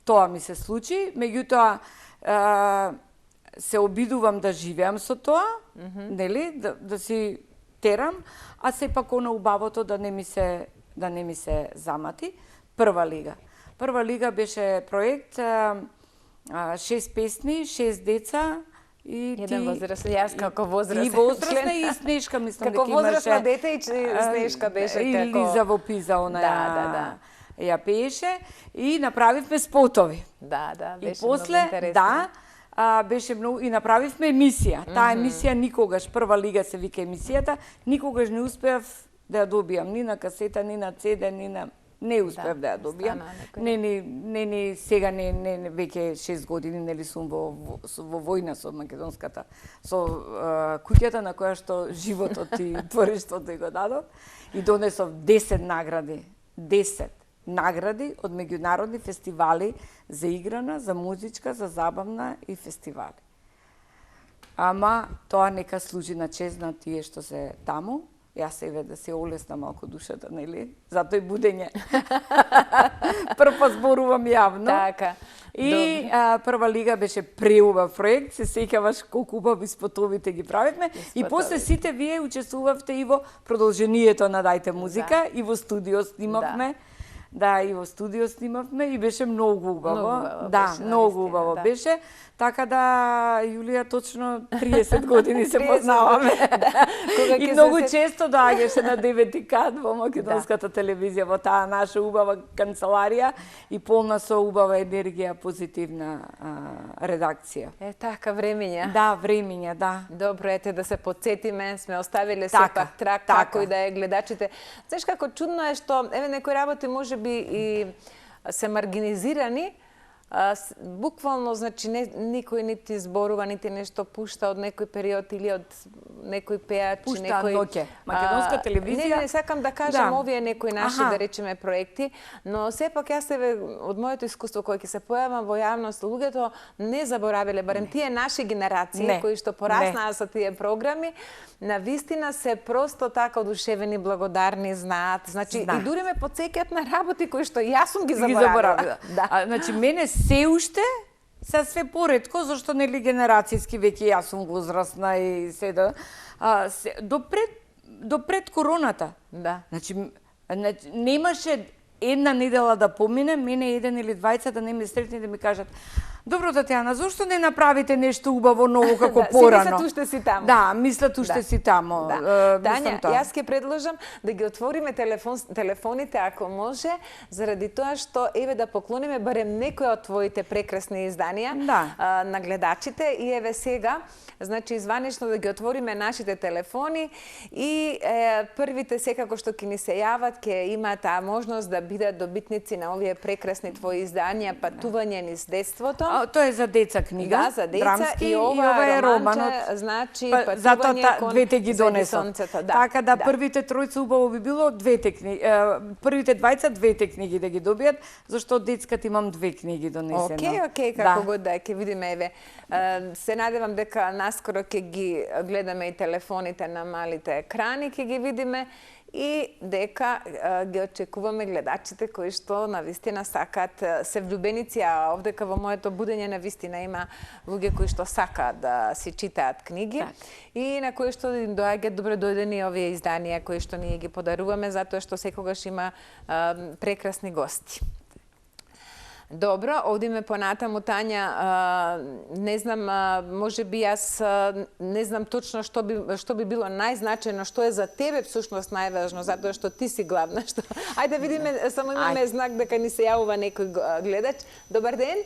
тоа ми се случи, меѓутоа се обидувам да живеам со тоа, нели, да си терам, а сепак она убавото да не ми се замати. Прва лига. Прва лига беше проект 6 песни, 6 деца и еден возрастен, јас како возрастен. И возрастна и Снежка, мислам дека Како имаше. возрастно дете и Снежка беше и како Лиза во Пиза, она Да. ја пееше и направивме спотови. Да, беше и после, многу интересно. беше многу и направивме емисија. Таа емисија никогаш, прва лига се вика емисијата, никогаш не успеав да ја добијам ни на касета, ни на CD, ни на не успеав да ја добијам. Не, сега не веќе 6 години нели сум во војна со македонската, со куќата на која што животот и творештвото го дадов и донесов 10 награди. 10 награди од меѓународни фестивали за играна, за музичка, за забавна и фестивали. Ама тоа нека служи на чест на тие што се таму. Јас себе да се олесна малку душата, нели? Затоа и будење. Прво зборувам јавно. Така. И прва лига беше преубав проект, се сеќаваш колку убави спотовите ги правевме и после сите вие учествувавте и во продолжението на Дајте музика и во студио снимавме. Да, и во студио снимавме и беше многу убаво. Многу убаво беше. Така да, Јулија, точно 30 години се познаваме. И многу често доаѓаше на 9 кат во македонската телевизија, во таа наша убава канцеларија и полна со убава енергија, позитивна редакција. Така, времења. Да, времења, да. Добро, ете да се подсетиме, сме оставиле сепак трак, како и да е гледачите. Знаеш како чудно е што, еве некои работи може би и се маргинизирани, буквално, значи, никој нити зборува, нити нешто пушта од некој период или од некој пеач, пушта ноќе. Македонска телевизија. Не сакам да кажам овие некои наши, да речеме, проекти, но сепак јас себе од моето искуство кое ќе се појавам во јавност, луѓето не заборавиле, барем тие наши генерации кои што пораснаа со тие програми, на вистина се просто така одушевени, благодарни, знаат. Значи, и дури ме потсеќаат на работи кои што јас сум ги заборавила. Значи, мене се уште се све поретко, зашто нели генерацијски веќе јас сум возрастна и седа. До пред короната. Да. Значи, немаше една недела да помине, мене еден или двајца да не ме сретни да ми кажат: "Добро, Татјана, зошто не направите нешто убаво ново како порано?" Мислат уште си таму. Да, мислат уште си таму. Тања, јас ќе предложам да ги отвориме телефоните ако може, заради тоа што еве да поклониме барем некои од твоите прекрасни изданија на гледачите и еве сега, значи званично да ги отвориме нашите телефони и првите секако што ќе ни се јават ќе имаат таа можност да бидат добитници на овие прекрасни твои изданија Патување низ детството. Тоа е за деца книга, да, за деца, драмски, и ова е романот. Значи Патување кон двете ги донесов. Така да првите тројца убаво би било двете книги, првите двајца двете книги да ги добијат, зашто од детската имам 2 книги донесено. Окей, како го да ќе видиме еве. Се надевам дека наскоро ќе ги гледаме и телефоните на малите екрани, ќе ги видиме и дека ги очекуваме гледачите кои што навистина сакаат се влюбеници, а овдека во моето будење навистина има луѓе кои што сакаат да си читаат книги и на кои што им доаѓаат добро дојдени овие изданија кои што ние ги подаруваме затоа што секогаш има прекрасни гости. Добро, одиме понатаму, Тања, не знам, може би јас не знам точно што би било најзначајно, што е за тебе всушност најважно, затоа што ти си главна. Ајде видиме, само имаме знак дека ни се јавува некој гледач. Добар ден.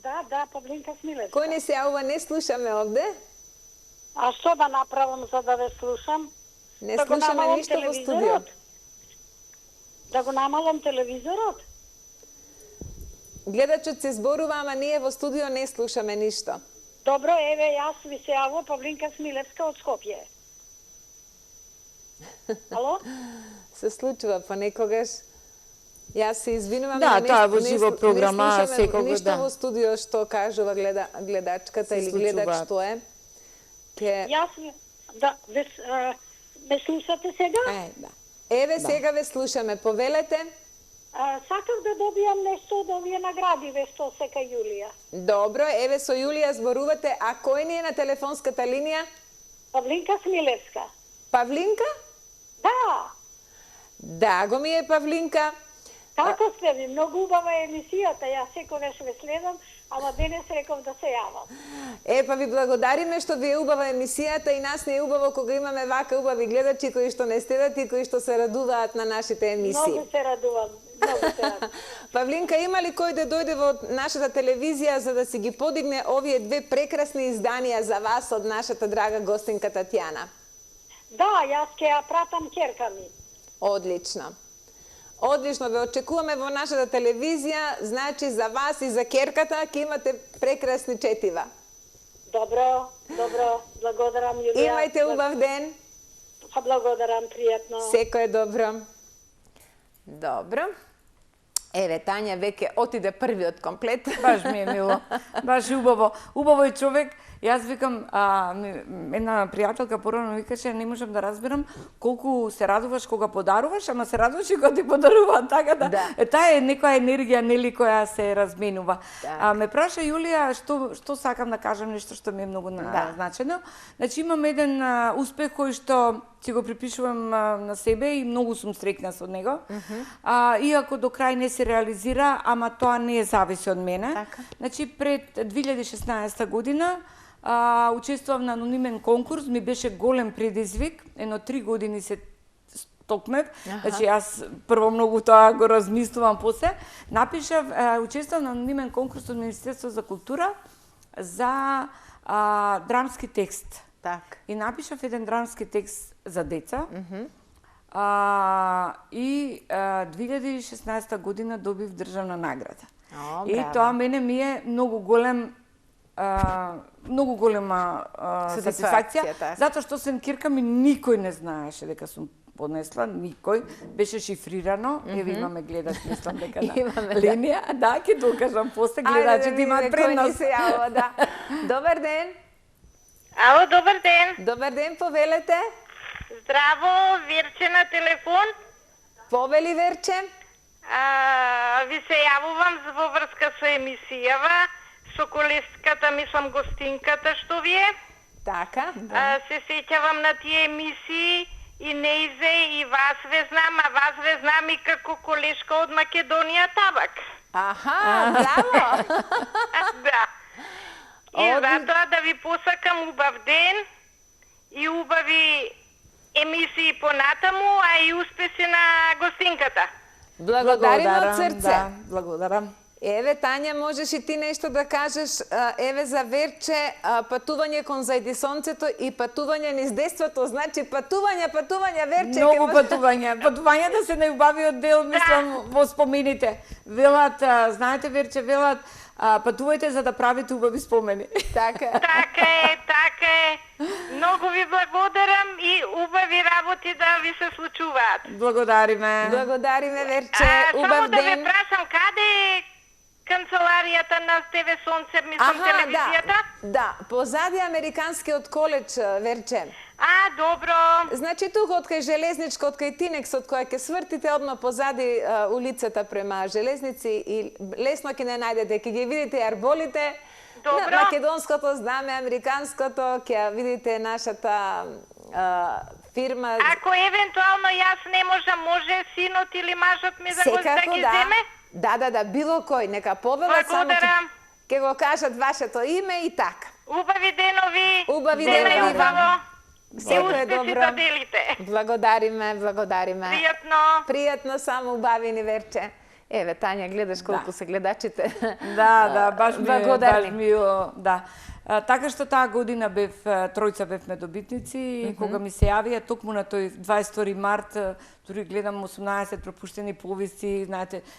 Да, Павлинка Смилевска. Кој ни се јавува, не слушаме овде? А што да направам за да ве слушам? Не слушаме ништо во студио. Да го намалам телевизорот? Гледачот се зборува, ама ние во студио не слушаме ништо. Добро, еве, јас ви се јавува Павлинка Смилевска од Скопје. Ало? Се случува понекогаш. Јас се извинувам, Да, не, тоа во живо програма, не слушаме секогаш, ништо да. во студио што кажува гледачката Се или гледач случуваат. што е. Јас, да, ме слушате сега? Да. Еве сега ве слушаме, повелете. Сакав да добијам нешто од овие наградиве што сека Јулија. Добро, еве со Јулија зборувате, а кој ни е на телефонската линија? Павлинка Смилевска. Павлинка? Да, Драго ми е, Павлинка. како сте ви? Многу убава е емисијата, јас секогаш ве следам, ама денес реков да се јавам. Па ви благодариме што ви е убава емисијата и нас не е убаво кога имаме вака убави гледачи кои што не стедат и кои што се радуваат на нашите емисии. Многу се радувам. Многу се радувам. Павлинка, има ли кој да дојде во нашата телевизија за да си ги подигне овие две прекрасни изданија за вас од нашата драга гостинка Татјана? Да, јас ќе ја пратам ќерка ми. Одлично. Одлично, ве очекуваме во нашата телевизија, значи за вас и за ќерката ќе имате прекрасни четива. Добро, добро, благодарам Јулија. Имајте убав ден. Благодарам, пријатно. Секој е добро. Добро. Еве, Тања веќе отиде првиот комплет. Баш ми е мило. Баш убаво. Убаво е човек. Јас викам, една пријателка порано викаше, не можам да разберам колку се радуваш кога подаруваш, ама се радуваш и кога ти подаруваат, така да. Таа е некоја енергија нели која се разменува. Ме праша Јулија што сакам да кажам нешто што ми е многу значено. Значи имам еден успех кој што си го припишувам на себе и многу сум среќна со него. Иако до крај не се реализира, ама тоа не зависи од мене. Значи пред 2016 година учествував на анонимен конкурс, ми беше голем предизвик, едно 3 години се стокнев, значи јас прво многу тоа го размислувам после, учествував на анонимен конкурс од Министерство за култура за драмски текст. И напишав еден драмски текст за деца. И 2016 година добив државна награда. И тоа мене ми е многу голема сатисфакција, затоа што сен ќерка ми никој не знаеше дека сум поднесла, никој, беше шифрирано, еве имаме гледач, мислам дека на линија, да, ќе докажам после, гледачите имаат предност. Добар ден. Ало, добар ден. Добар ден, повелете. Здраво, Верче на телефон. Повели, Верче. Ви се јавувам во врска со емисијава, со колеската, мислам, гостинката што ви е. Така. Се сеќавам на тие емисии и Неизе и вас ве знам, а вас ве знам и како колешка од Македонија Табак. Аха, браво. Да. И затоа да ви посакам убав ден и убави емисии понатаму, а и успеси на гостинката. Благодариме од срце. Да, благодарам. Еве, Тања, можеш и ти нешто да кажеш, еве за Верче, патување кон зајди сонцето и патување низ детството, значи патување, Верче. Многу патување. Патување да се најубавиот дел, мислам, во спомените. Велат, знаете, Верче, велат, патувајте за да правите убави спомени. Така. Така е. Многу ви благодарам и убави работи да ви се случуваат. Благодариме. Благодариме, Верче. Убав само да ден. ве прашам, каде е канцеларијата на ТВ Сонце, мислам, телевизијата? Да, позади Американскиот коледж, Верче. Добро. Значи тука од кај Железничка, од кај Тинекс, од која ќе свртите одма позади улицата према Железници и лесно ќе не најдете, ќе ги видите арболите. Добро. На македонското знаме, американското, ќе видите нашата фирма. Ако евентуално јас не можам, може синот или мажот ми да ги земе? Да, било кој, нека повелат, само ќе го кажат вашето име и така. Убави денови. Убави денови вам. Секој е добро. Да делите. Благодариме. Пријатно, само убави ни, Верче. Еве, Тања, гледаш колку се гледачите. Да, баш ми благодарни. Да. Така што таа година тројца бевме добитници и кога ми се јавија токму на тој 22 март, дури гледам 18 пропуштени повести,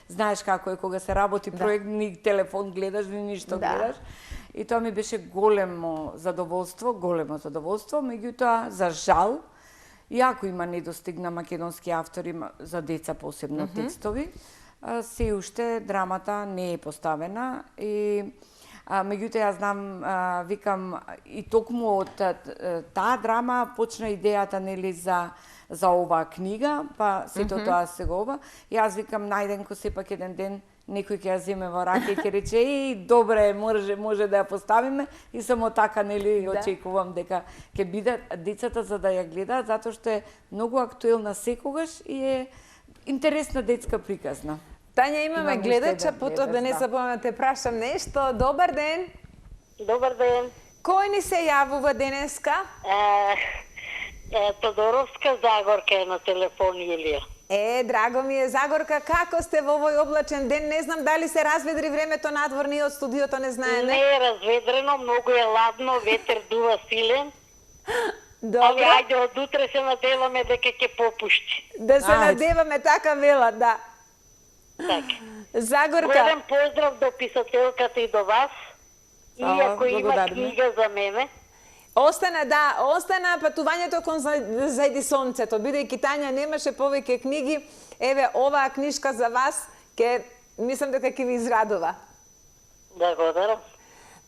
знаеш како е кога се работи проект, ни телефон гледаш, ни ништо гледаш. И тоа ми беше големо задоволство, меѓутоа за жал, иако има недостиг на македонски автори за деца посебно текстови, се уште драмата не е поставена и меѓутоа јас знам, викам, и токму од таа драма почна идејата нели за оваа книга, па сето тоа се го ова. Јас викам најденко сепак еден ден некој ќе ја земе во раке и ќе рече добре, може да ја поставиме и само така нели очекувам дека ќе бидат децата за да ја гледаат, затоа што е многу актуелна секогаш и е интересна детска приказна. Тања, имаме гледача, потоа да не забавам да те прашам нешто. Добар ден. Добар ден. Кој ни се јавува денеска? Тодоровска Загорка е на телефон, Илија. Драго ми е, Загорка, како сте во овој облачен ден? Не знам дали се разведри времето надвор, ние од студиото не знаеме. Не е разведрено, многу е ладно, ветер дува силен. Добро. Али ајде, од утре се надеваме дека ќе попушти. Да се надеваме, така велат, да. Така. Загорка. Голем поздрав до писателката и до вас. И ако има книга за мене. Остана патувањето кон зајди сонцето. Бидејќи Тања немаше повеќе книги, еве оваа книжка за вас, мислам дека ќе ви израдува. Благодарам.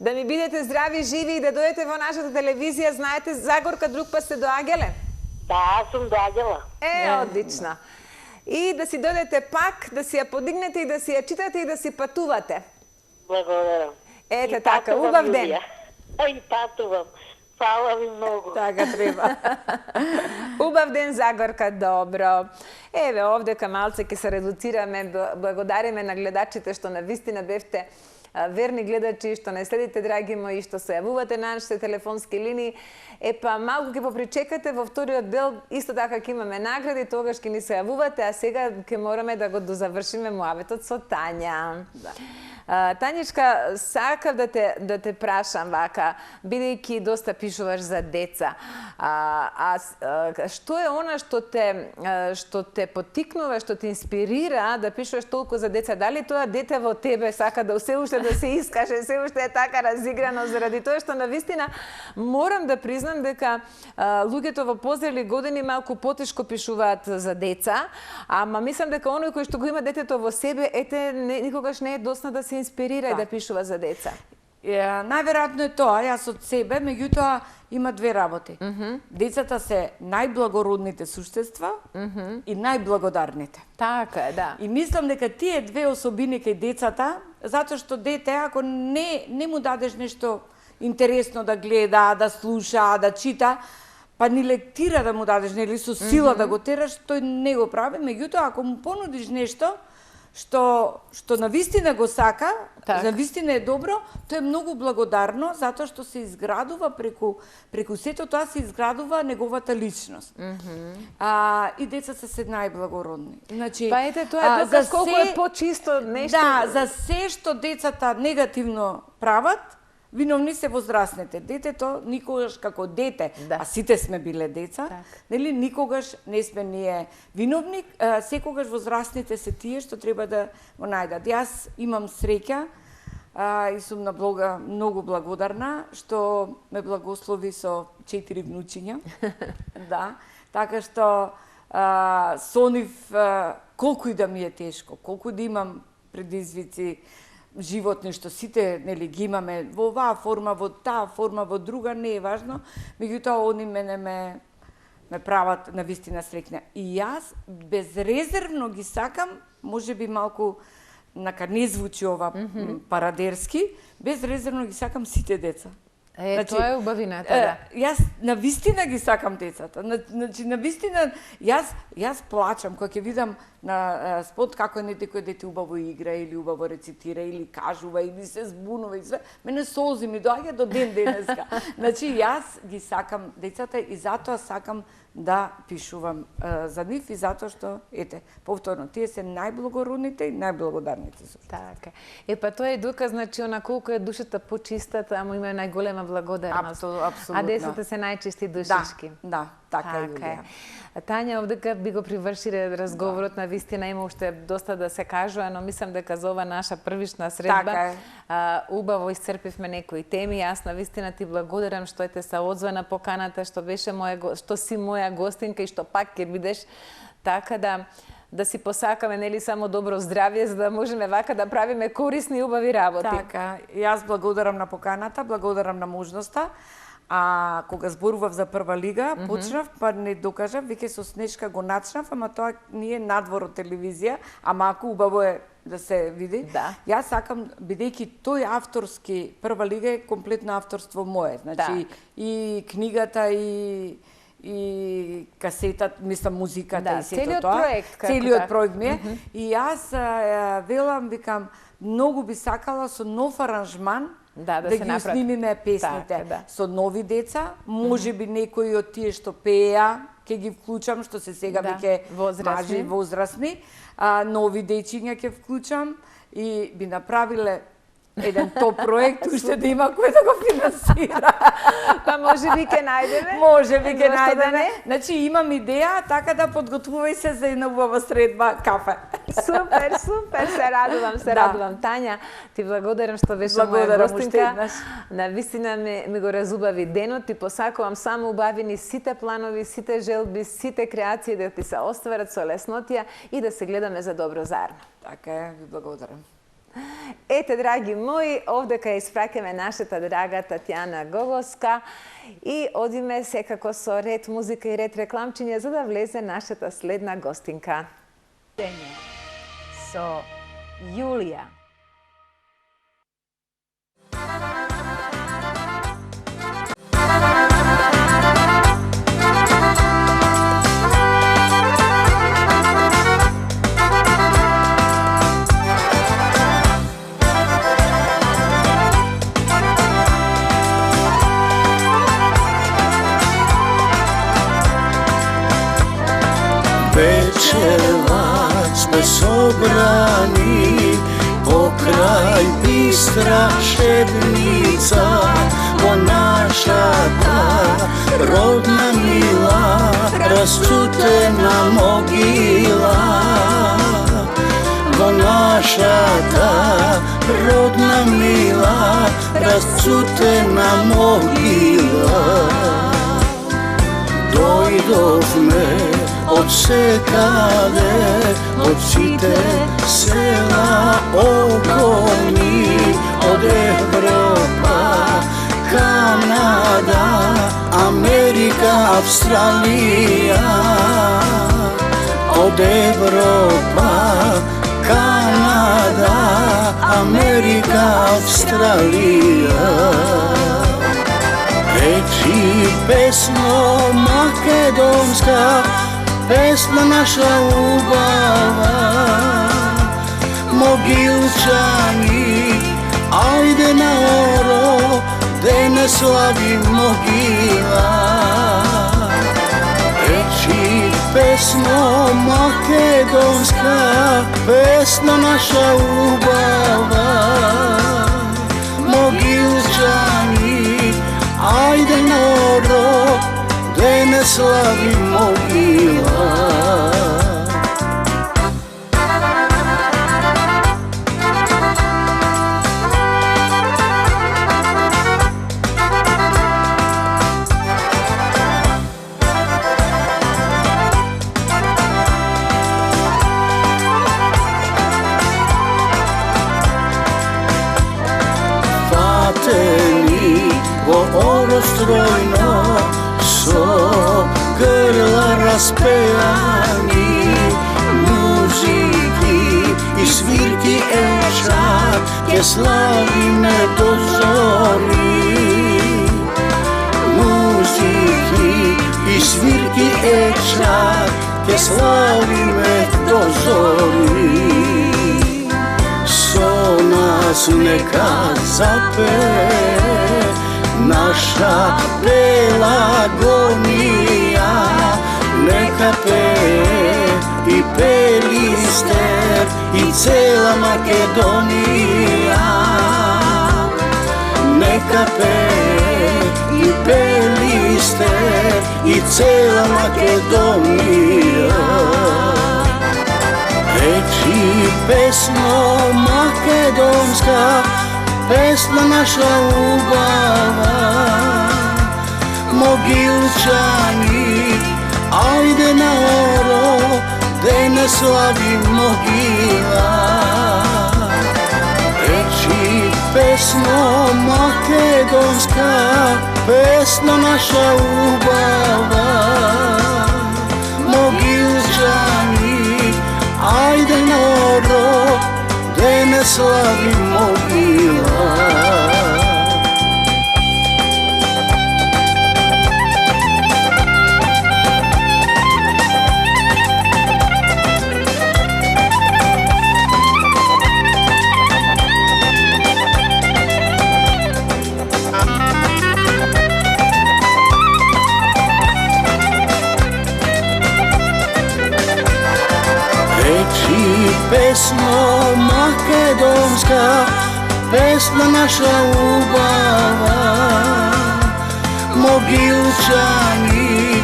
Да ми бидете здрави, живи и да дојдете во нашата телевизија. Знаете, Загорка, друг па сте доаѓале? Да, сум доаѓала. Одлично. И да си дојдете пак, да си ја подигнете и да си ја читате и да си патувате. Благодарам. Ете така, убав ден. И патувам. Фала ви многу. Така треба. Убав ден, Загорка, добро. Еве, овдека малце ќе се редуцираме, благодариме на гледачите што навистина бевте верни гледачи, што не следите, драги мои, што се јавувате на нашите телефонски линии. Малку ќе попричекате, во вториот дел исто така ќе имаме награди, тогаш ќе ни се јавувате, а сега ќе мораме да го дозавршиме муабетот со Тања. Тањичка, сакав да те прашам вака, бидејќи доста пишуваш за деца, што е она што те поттикнува, што те инспирира да пишуваш толку за деца? Дали тоа дете во тебе сака да се уште да се искаже, се уште е така разиграно, заради тоа што навистина морам да признам дека луѓето во позрели години малку потешко пишуваат за деца, ама мислам дека оној кој што го има детето во себе, никогаш не е доцна да се инспирира и да пишува за деца. Најверојатно е тоа, јас од себе, меѓутоа има две работи. Децата се најблагородните суштества и најблагодарните. Така е, да. И мислам дека тие две особини кај децата, затоа што дете, ако не му дадеш нешто интересно да гледа, да слуша, да чита, па ни лектира да му дадеш, нели, со сила да го тераш, тој не го прави. Меѓутоа, ако му понудиш нешто што навистина го сака, навистина е добро, тоа е многу благодарно, затоа што се изградува преку сето тоа се изградува неговата личност. И децата се најблагородни. Значи, па ете, тоа е доказ колку е почисто нешто. Да, за се што децата негативно прават, виновни се возрастните. Детето никогаш како дете, а сите сме биле деца, нели никогаш не сме ние виновни, секогаш возрастните се тие што треба да го најдат. Јас имам среќа и сум на Бога многу благодарна што ме благослови со 4 внучиња. Да, така што со нив колку и да ми е тешко, колку да имам предизвици животни што сите нели ги имаме во оваа форма, во таа форма, во друга, не е важно, меѓутоа они мене ме прават навистина среќна. И јас безрезервно ги сакам, можеби малку не звучи ова парадерски, безрезервно ги сакам сите деца. Тоа е убавината, да. Јас навистина ги сакам децата. Значи, навистина, јас плачам кога ќе видам на спот како некој дете убаво игра или убаво рецитира или кажува или се збунува и све. Мене солзи ми доаѓа до ден денеска. Значи, јас ги сакам децата и затоа сакам да пишувам за нив и затоа што, ете, повторно, тие се најблагородните и најблагодарните. Така. Па тоа е доказ, значи, она колку е душата почиста, таму има најголема голема благодарност. Апсолутно. А децата се најчисти душички. Да, така е, Јулија. Тања, овдека би го привршиле разговорот, на вистина има уште доста да се кажува, но мислам дека за ова наша првична средба убаво исцрпивме некои теми. Јас на вистина ти благодарам што те се одзва на поканата, што си моја гостинка и што пак ќе бидеш, така да си посакаме нели само добро здравје, за да можеме вака да правиме корисни и убави работи. Така, јас благодарам на поканата, благодарам на можноста. А кога зборував за прва лига, почнав, па не докажав, веќе со Снежка го начнав, ама тоа не е надвор од телевизија, ама ако убаво е да се види. Да. Јас сакам, бидејќи тој авторски прва лига е комплетно авторство мое, значи и книгата и касетата, мислам музиката и сето тоа. Целиот проект ми е. И јас велам, викам, многу би сакала со нов аранжман да ги снимиме песните со нови деца, можеби некои од тие што пееа, ќе ги вклучам, што се сега веќе мажи возрастни, нови дечиња ќе вклучам и би направиле еден топ проект, уште да има кој да го финансира. Па може би ќе најдеме? Може би ќе најдеме. Значи имам идеја, така да подготвувај се за една убава средба кафе. Супер, се радувам. Тања, ти благодарам што беше моја гостинка. На вистина ми го разубави денот. Ти посакувам само убавини сите планови, сите желби, сите креации да ти се остварат со леснотија и да се гледаме за добро заедно. Така е, ви благодарам. Ете, драги мои, овдека испраќаме нашата драга Татјана Гогоска и одиме секако со ред музика и ред рекламчиња за да влезе нашата следна гостинка. Со Јулија. Вечерва сме собрани покрај бистра шебница во нашата родна мила расчутена могила. Во нашата родна мила расчутена могила. Дојдовме од секаде, од сите села околни, од Европа, Канада, Америка, Австралија. Од Европа, Канада, Америка, Австралија. Речи песно македонска, песна наша убава. Могилчани, ајде на оро, де не слави могила. Речи песно македонска, песна наша убава. Могилчани, ајде на оро, де не слави могила. Фатени во оростројно, со грла распеани, музики и свирки ечат, ке славиме до зори. Музики и свирки ечат, ке славиме до зори. Со нас нека запее наша Пелагонија, нека пее и Пелистер и цела Македонија. Нека пее Пелистер и цела Македонија. Речи песно македонска, песна наша убава. Могилчани, ајде на оро, да не слави могила. Речи песно македонска, песна наша убава. Могилчани, ајде на оро, да не слави могила. Песно македонска, песна наша убава. Могилчани,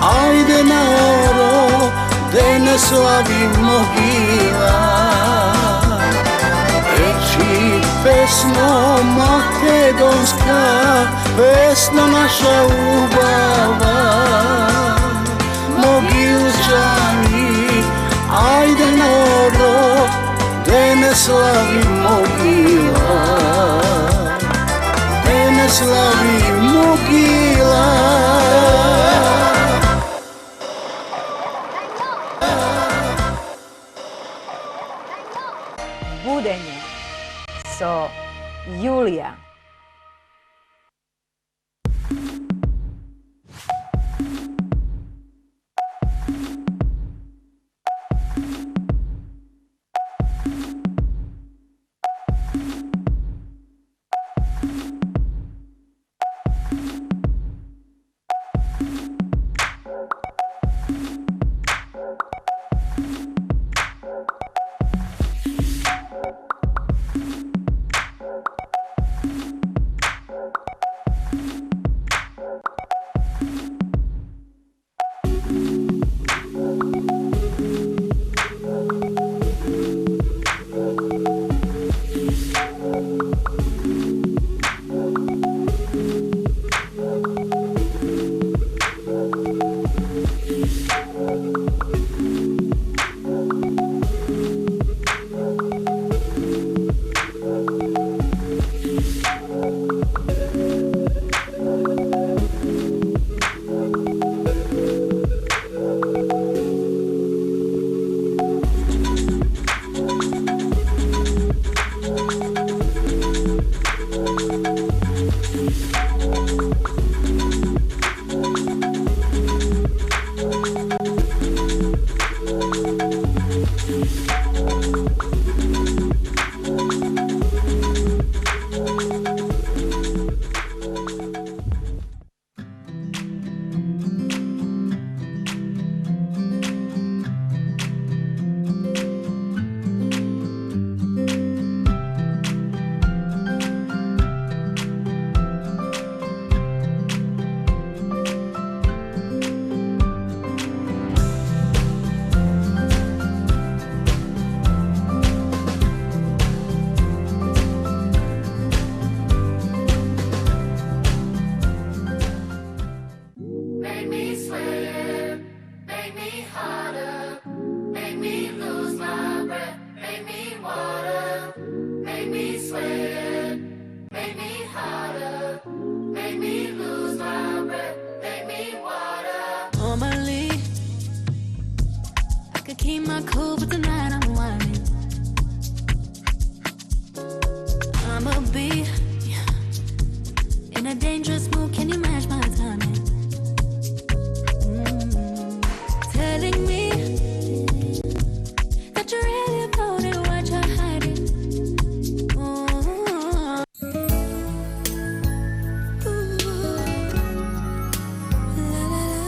ајде на оро, да не слави могила. Речи песно македонска, песна наша убава. Могилчани, ајде на оро, да не слави могила. Да не слави могила. Будење со Јулија.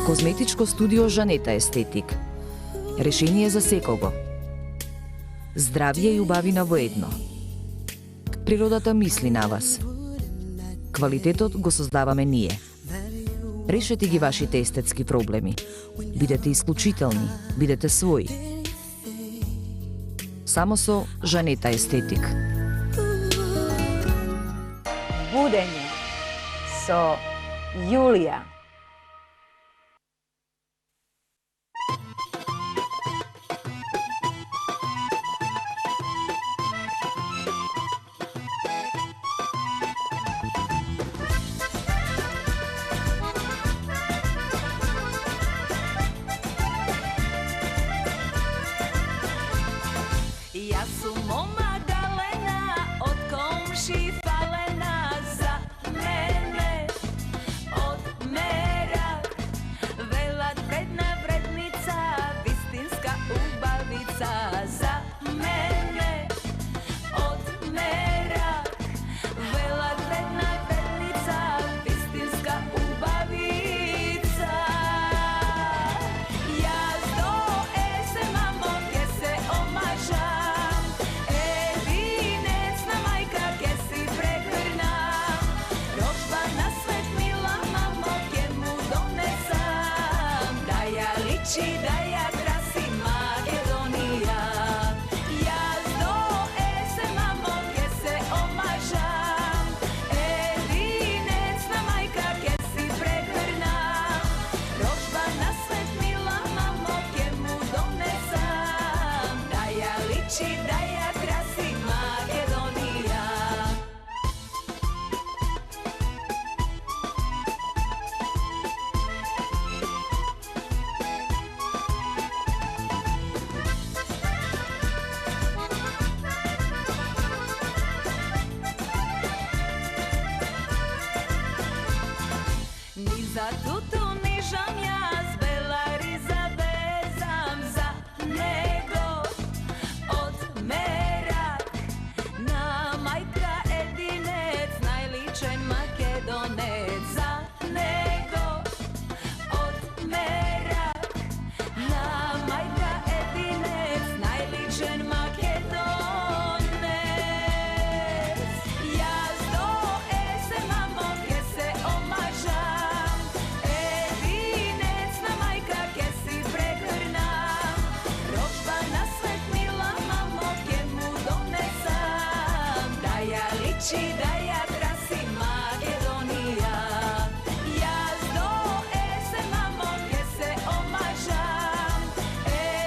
Козметичко студио Жанета Естетик. Решение за секого. Здравје и убавина во едно. Природата мисли на вас. Квалитетот го создаваме ние. Решете ги вашите естетски проблеми. Бидете исклучителни, бидете своји. Само со Жанета Естетик. Будење со Јулија. Јас сум мома галена, од комши фалена, за мене одмерак. Велат вредна вредница, вистинска убавица, за мене одмерак. Велат вредна вредница, вистинска убавица. Јас до есема моке се омажам, единецна мајка ке си прегрнам. Рожба на свет мила мамо ке му донесам, да ја личи, да ја краси Македонија. Јас до есема моке се омажам, единецна мајка ке си прегрнам. Рожба на свет мила мамо ке му донесам, да ја личи, да ја краси Македонија. Ни за туту нижам јас, бела риза безам за него одмерак. На мајка единец, најличен македонец, за него одмерак. На мајка единец, најличен македонец. Јас до есема моке се омажам, единецна мајка ке си прегрнам. Рожба на свет мила мамо ке му донесам, да ја личи, да ја краси Македонија. Јас до есема моке се омажам,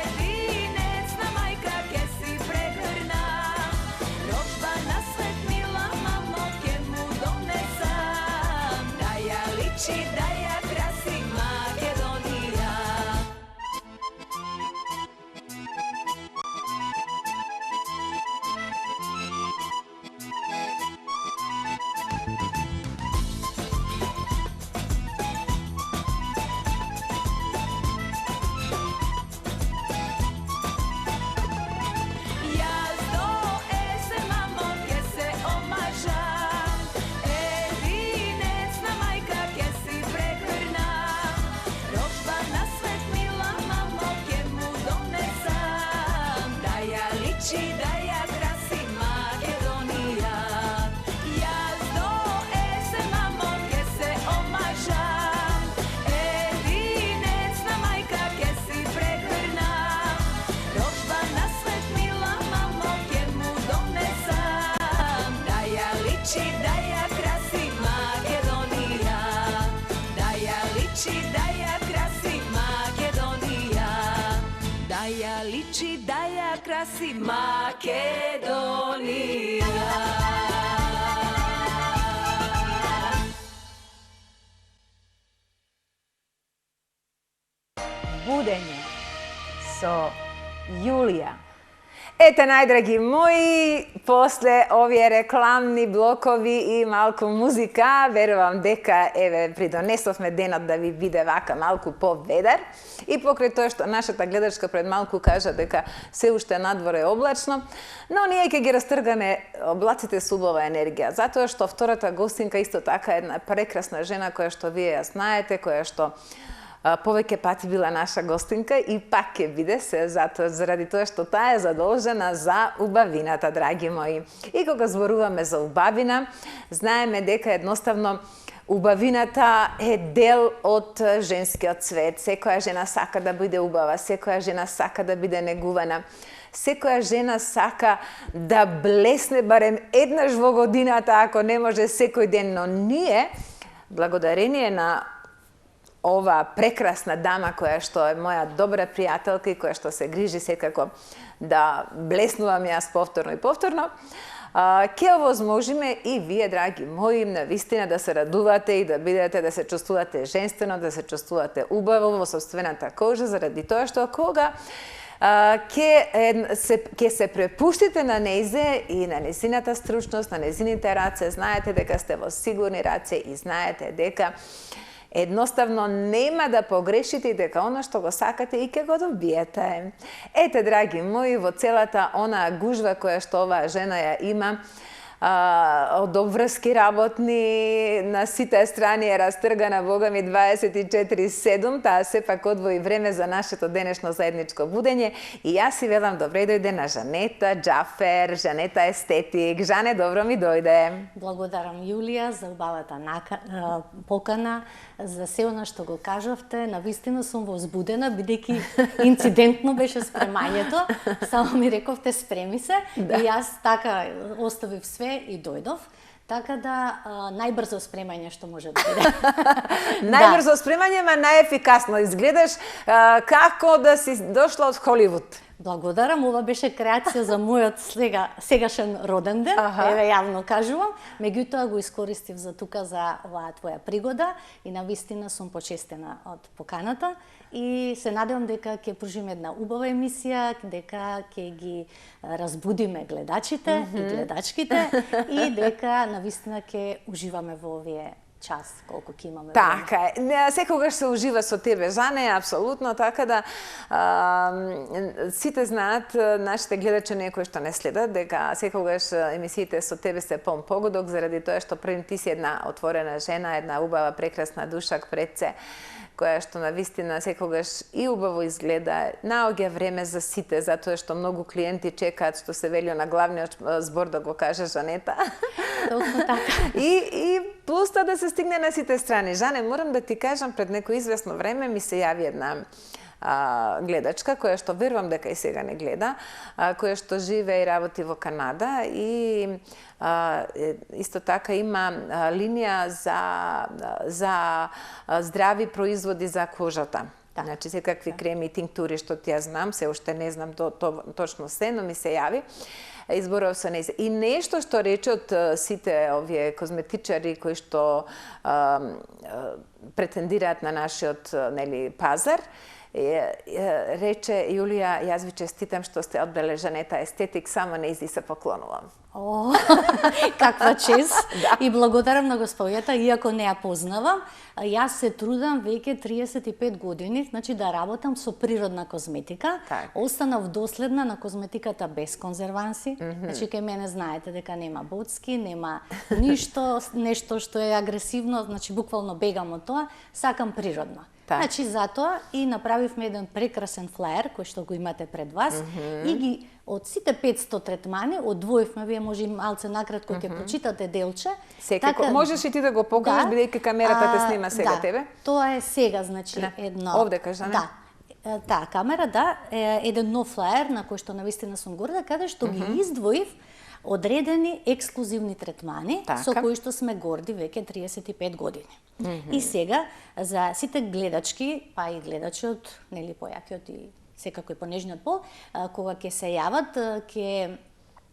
единецна мајка ке си прегрнам. Рожба на свет мила мамо ке му донесам, да ја личи, да ја краси Македонија. Јас до есема моке се омажам, единецна мајка ке си прегрнам. Рожба на свет мила мамо ке му донесам, да ја личи, да ја краси Македонија. Јас до есема моке се омажам, единецна мајка ке си прегрнам. Рожба на свет мила мамо ке му донесам, да ја личи, да ја краси Македонија. Да ја личи, да ја краси Македонија. Да ја личи, да ја краси Македонија. Будење со Јулија. Ете, најдраги мои, после овие рекламни блокови и малку музика, верувам дека, еве, придонесовме денот да ви биде вака малку поведер. И покрај тоа што нашата гледачка пред малку кажа дека се уште надвор е облачно, но ние ќе ги растргаме облаците со убава енергија, затоа што втората гостинка исто така е една прекрасна жена која што вие ја знаете, која што повеќе пати била наша гостинка и пак ќе биде се заради тоа што таа е задолжена за убавината, драги мои. И кога зборуваме за убавина, знаеме дека едноставно Убавината е дел од женскиот свет. Секоја жена сака да биде убава, секоја жена сака да биде негувана. Секоја жена сака да блесне барем еднаш во годината, ако не може секој ден, но ние, благодарение на ова прекрасна дама која што е моја добра пријателка и која што се грижи секако да блеснувам јас повторно и повторно, ќе овозможиме и вие, драги мои, навистина да се радувате и да бидете, да се чувствувате женствено, да се чувствувате убаво во собствената кожа, заради тоа што кога ќе се препуштите на нејзе и на нејзината стручност, на нејзините раце, знаете дека сте во сигурни раце и знаете дека едноставно нема да погрешите и дека оно што го сакате и ќе го добиете. Ете, драги мои, во целата онаа гужва која што оваа жена ја има, од обврски работни на сите страни е растргана, Бога ми, 24/7, таа сепак одвои време за нашето денешно заедничко будење и јас си велам добре дојде на Жанета Џафер, Жанета Естетик. Жане, добро ми дојде. Благодарам, Јулија, за убавата покана, за се она што го кажавте. Навистина сум возбудена, бидејќи инцидентно беше спремањето. Само ми рековте спреми се и јас така оставив све и дојдов. Така да најбрзо спремање што може да биде. Најбрзо спремање, ма најефикасно. Изгледаш како да си дошла од Холивуд. Благодарам, ова беше креација за мојот сегашен роден ден, еве јавно кажувам, меѓутоа го искористив за тука за оваа твоја пригода и навистина сум почестена од поканата и се надевам дека ќе пружиме една убава емисија, дека ќе ги разбудиме гледачите и гледачките и дека навистина ќе уживаме во овие час, колку ќе имаме. Така е. Секогаш се ужива со тебе, Жане, апсолутно, така да сите знаат, нашите гледачи некои што не следат, дека секогаш емисиите со тебе се полн погодок, заради тоа што пред ти си една отворена жена, една убава, прекрасна душак пред се, која што навистина секогаш и убаво изгледа, наоѓа време за сите, затоа што многу клиенти чекаат, што се вели на главниот збор да го каже Жанета. Точно така. И плюста да се стигне на сите страни. Жане, морам да ти кажам, пред некој известно време ми се јави една гледачка, која што верувам дека и сега не гледа, која што живее и работи во Канада и исто така има линија за здрави производи за кожата. Значи, секакви креми и тинктури што ти ја знам, се уште не знам точно се, но ми се јави. Изборував со нејзе. И нешто што рече од сите овие козметичари кои што претендираат на нашиот пазар, рече Јулија, јас ви честитам што сте одбрале Жанета Естетик, само нејзи се поклонувам. О, каква чест! И благодарам на господјата, иако не ја познавам. Јас се трудам веќе 35 години, значи да работам со природна козметика. Останав доследна на козметиката без конзерванси. Значи кај мене знаете дека нема боцки, нема ништо, нешто што е агресивно, значи буквално бегам од тоа, сакам природно. Значи затоа и направивме еден прекрасен флаер кој што го имате пред вас и ги од сите 500 третмани одвоивме, вие може малце накратко ќе прочитате делче. Секако можеш и ти да го покажеш бидејќи камерата те снима сега тебе. Тоа е сега, значи едно. Овде кажа, не? Да. Таа камера, еден нов флаер на кој што навистина сум горда, каде што ги издвоив одредени ексклузивни третмани со кои што сме горди веќе 35 години. И сега за сите гледачки, па и гледачот, нели појакиот и секако и понежниот пол, кога ќе се јават, ќе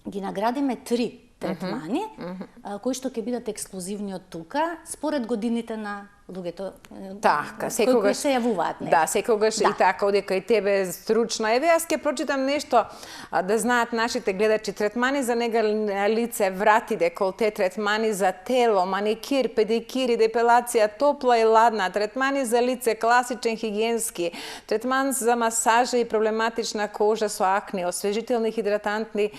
ги наградиме 3 третмани кои што ќе бидат ексклузивни од тука според годините на луѓето кои се јавуваат. Да, секогаш и така, одека и тебе стручна. Еве, јас ќе прочитам нешто да знаат нашите гледачи. Третмани за нега лице, врати, деколте, третмани за тело, маникир, педикир и депилација топла и ладна, третмани за лице, класичен хигиенски, третман за масажа и проблематична кожа со акни, освежителни хидратантни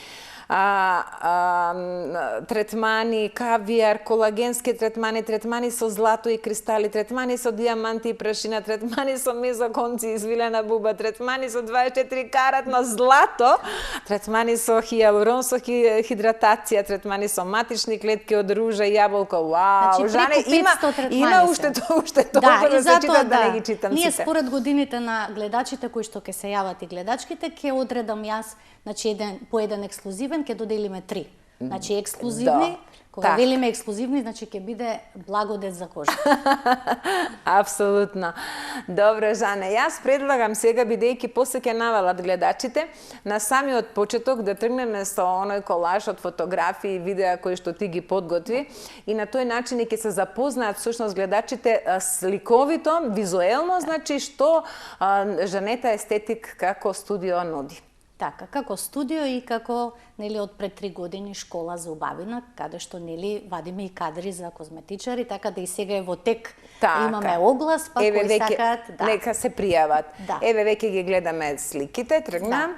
третмани, кавијар, колагенски третмани, третмани со злато и кристали, третмани со дијаманти и прашина, третмани со мезоконци и извилена буба, третмани со 24 каратно злато, третмани со хијалурон, со хидратација, третмани со матични клетки од ружа и јаболко. Вау, Жане, има уште толку да се чита, да не ги читам сите. Ние според годините на гледачите кои што ќе се јават и гледачките, ќе одредам јас, значи по еден ексклузивен, ќе доделиме 3. Значи ексклузивни, кога велиме ексклузивни, значи ќе биде благодет за кожа. Апсолутно. Добро, Жане, јас предлагам сега, бидејќи после ќе навалат гледачите, на самиот почеток да тргнеме со оној колаж од фотографии и видеа кои што ти ги подготви и на тој начин ќе се запознаат всушност гледачите сликовито, визуелно, значи што Жанета Естетик како студио нуди. Така, како студио и како од пред 3 години школа за убавина, каде што вадиме и кадри за козметичари, така да и сега е во тек имаме оглас, па кои сакаат, нека се пријават. Еве веќе ги гледаме сликите, тргна.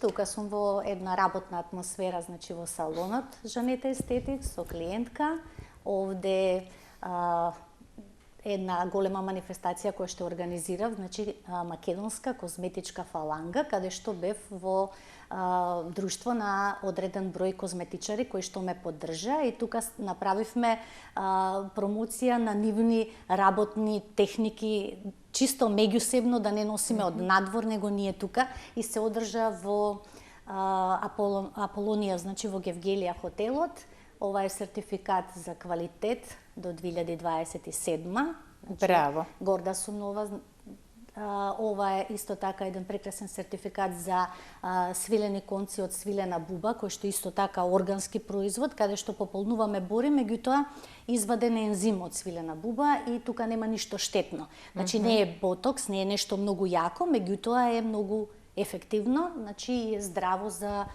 Тука сум во една работна атмосфера, значи во салонот Жанета Естетик со клиентка. Овде една голема манифестација која што организирав, значи македонска козметичка фаланга, каде што бев во друштво на одреден број козметичари кои што ме поддржа и тука направивме промоција на нивни работни техники, чисто меѓусебно, да не носиме од надвор, него ние тука, и се одржа во Аполонија, значи во Гевгелија хотелот. Ова е сертификат за квалитет до 2027. Браво. Горда сум нова. Ова е исто така еден прекрасен сертификат за свилени конци од свилена буба, кој што исто така органски производ, каде што пополнуваме бори, меѓутоа изваден е ензим од свилена буба и тука нема ништо штетно. Значи не е ботокс, не е нешто многу јако, меѓутоа е многу ефективно, значи е здраво за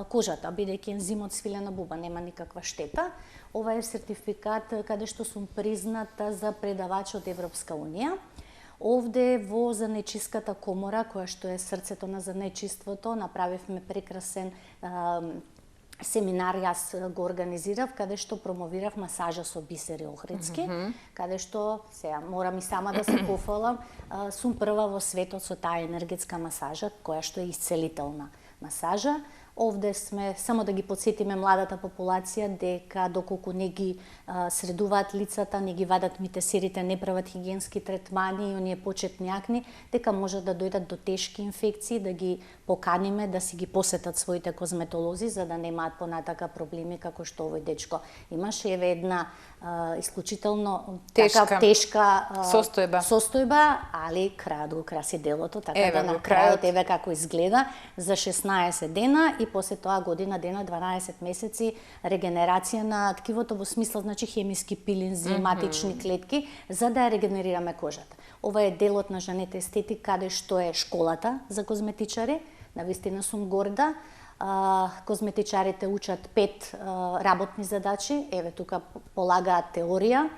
кожата, бидејќи ензимот свилена буба нема никаква штета. Ова е сертификат каде што сум призната за предавач од Европска Унија. Овде во Занечиската комора, која што е срцето на занечиството, направивме прекрасен семинар, јас го организирав, каде што промовирав масажа со бисери охридски, каде што, сега морам и сама да се пофалам, сум прва во светот со таа енергетска масажа, која што е исцелителна масажа. Овде сме, само да ги подсетиме младата популација, дека доколку не ги средуваат лицата, не ги вадат митесерите, не прават хигиенски третмани и оние почетни акни, дека може да дојдат до тешки инфекции, да ги поканиме да си ги посетат своите козметолози, за да немаат понатака проблеми како што овој дечко имаше. Еве една исклучително тешка состојба, али крајот го краси делото, така да на крајот еве како изгледа за 16 дена и после тоа година дена, 12 месеци регенерација на ткивото во смисла, значи хемиски пилинзи, матични клетки, за да ја регенерираме кожата. Ова е делот на Жанета Естетик, каде што е школата за козметичари. Навистина сум горда. Козметичарите учат 5 работни задачи. Еве тука полагаат теорија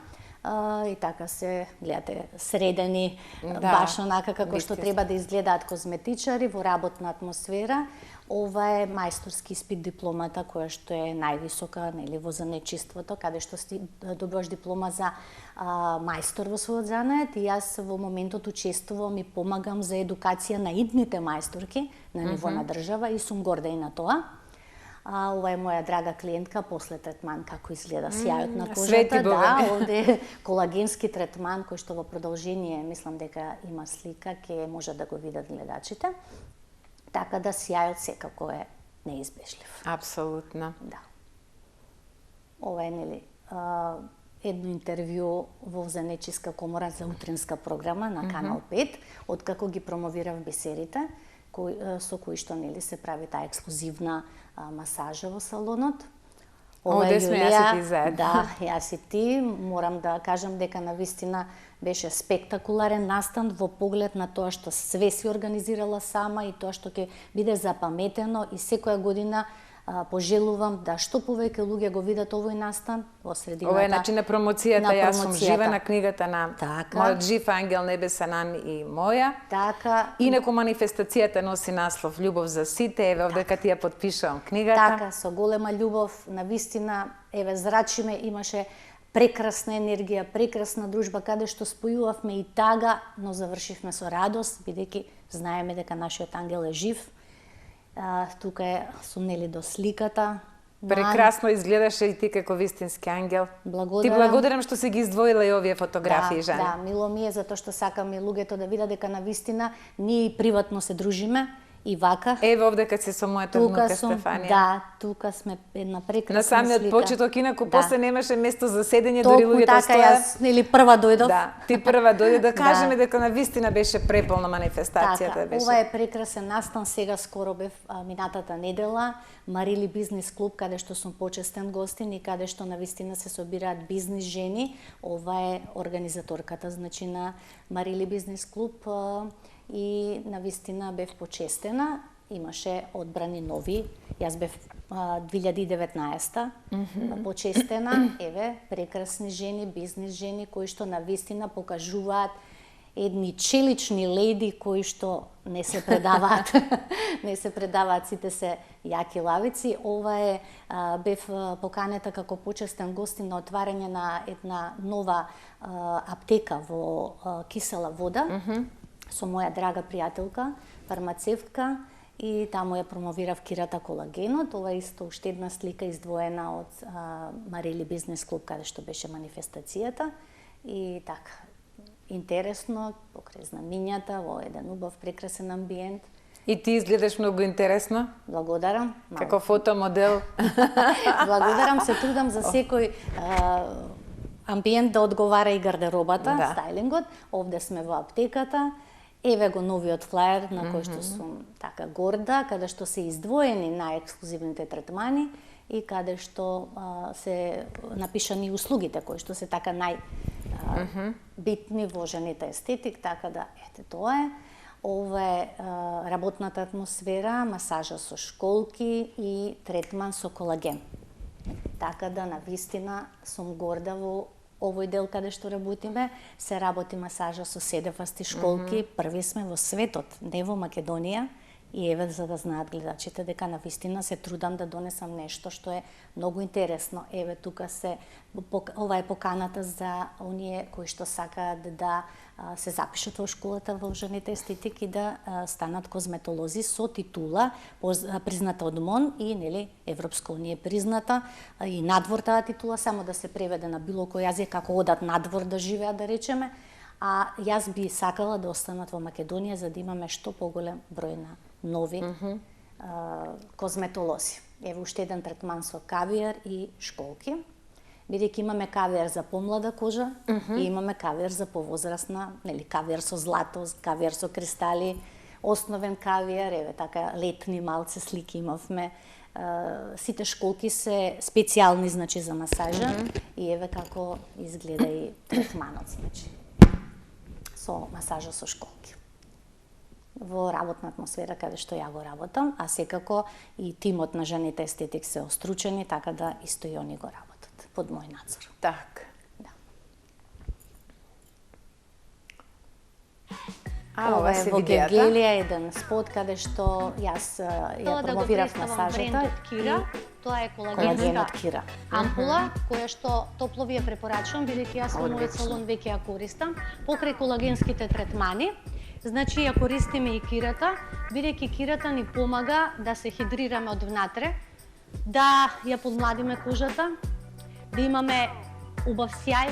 и така се, гледате, средени, баш онака како што треба да изгледаат козметичари во работна атмосфера. Ова е мајсторски испит дипломата, која што е највисока во занечиството, каде што добиваш диплома за мајстор во својот занает и јас во моментот учествувам и помагам за едукација на идните мајсторки на ниво на држава и сум горда и на тоа. Ова е моја драга клиентка после третман, како изгледа сјајот на кожата. Да, овде е колагенски третман, кој што во продолжение, мислам дека има слика, ќе може да го видат гледачите. Така да сјајот секако е неизбежлив. Апсолутно. Да. Ова е едно интервју во Занечиска комора за утринска програма на Канал 5, откако ги промовирав бисерите, со кои што се прави таа ексклузивна масажа во салонот. Овде сме јас и ти заедно. Да, јас и ти. Морам да кажам дека навистина беше спектакуларен настан во поглед на тоа што све си организирала сама и тоа што ќе биде запаметено и секоја година пожелувам да што повеќе луѓе го видат овој настан во средината. Ова е начин на промоцијата, јас сум жива на книгата на мојот жив ангел Небесанан и моја. Така. Инаку манифестацијата носи наслов Љубов за сите, еве овде кога ти ја потпишувам книгата. Така, со голема љубов, навистина, еве зрачиме, имаше прекрасна енергија, прекрасна дружба, каде што спојувавме и тага, но завршивме со радост, бидејќи знаеме дека нашиот ангел е жив. Тука е сумнели до сликата. Прекрасно изгледаше и ти како вистински ангел. Благодарам. Ти благодарам што си ги издвоила и овие фотографии, Жани. Да, мило ми е затоа што сакам и луѓето да видат дека навистина ние и приватно се дружиме. И вака. Еве овде кога си со мојата внука Стефанија. Да, тука сме една прекрасна на самиот слика. почеток, инаку после немаше место за седење, дури луѓето така, стоја. Јас, нели прва дојдов. Да, ти прва дојде да кажеме дека навистина беше преполна манифестацијата. Така, беше. ова е прекрасен настан, сега скоро бев минатата недела, Марили бизнис клуб, каде што сум почестен гостин и каде што навистина се собираат бизнис жени. Ова е организаторката, значи на Марили бизнис клуб, и навистина бев почестена, имаше одбрани нови. Јас бев 2019 почестена, еве, прекрасни жени, бизнис жени кои што навистина покажуваат едни челични леди кои што не се предаваат. Не се предаваат, сите се јаки лавици. Ова е бев поканета како почестен гостин на отварање на една нова аптека во Кисела вода. Со моја драга пријателка, фармацевтка, и таму ја промовирав кирата колагенот. Ова е исто уште една слика издвоена од Марили бизнес клуб, каде што беше манифестацијата. И така, интересно, покрај знамињата, во еден убав, прекрасен амбиент. И ти изгледаш многу интересно. Благодарам. Како фотомодел. Благодарам, се трудам за секој амбиент да одговара и гардеробата, стајлингот. Овде сме во аптеката. Еве го новиот флаер на кој што сум така горда, каде што се издвоени најексклузивните третмани и каде што се напишани услугите кои што се така најбитни во жените естетик, така да ете тоа е. Ова е работната атмосфера, масажа со школки и третман со колаген. Така да навистина сум горда во овој дел каде што работиме, се работи масажа со седефасти школки, први сме во светот, не во Македонија, и еве за да знаат гледачите дека навистина се трудам да донесам нешто што е многу интересно. Еве тука ова е поканата за оние кои што сакаат да се запишат во школата во жените естетик и да станат козметолози со титула призната од МОН и нели Европска унија призната и надвор таа титула, само да се преведе на било кој јазик, како одат надвор да живеат, да речеме. А јас би сакала да останат во Македонија за да имаме што поголем број на нови козметолози. Еве уште еден третман со кавијар и школки. Бидејќи имаме кавијар за помлада кожа и имаме кавијар за повозрасна, нели кавијар со злато, кавијар со кристали, основен кавијар, еве така летни малце слики имавме. Сите школки се специјални, значи за масажа и еве како изгледа и третманот, значи со масажа со школки. Во работна атмосфера каде што ја го работам, а секако и тимот на жените естетик се остручени, така да исто и они го работат под мој надзор. Так. Да. Ова е во Гергелија еден спот каде што јас ја промовирав масажата. Тоа е колагенот Кира. Ампула, која што топло ви ја препорачувам, бидејќи јас во мојот салон веќе ја користам, покрај колагенските третмани. Значи ја користиме и кирата, бидејќи кирата ни помага да се хидрираме од внатре, да ја подмладиме кожата, да имаме убав сјај,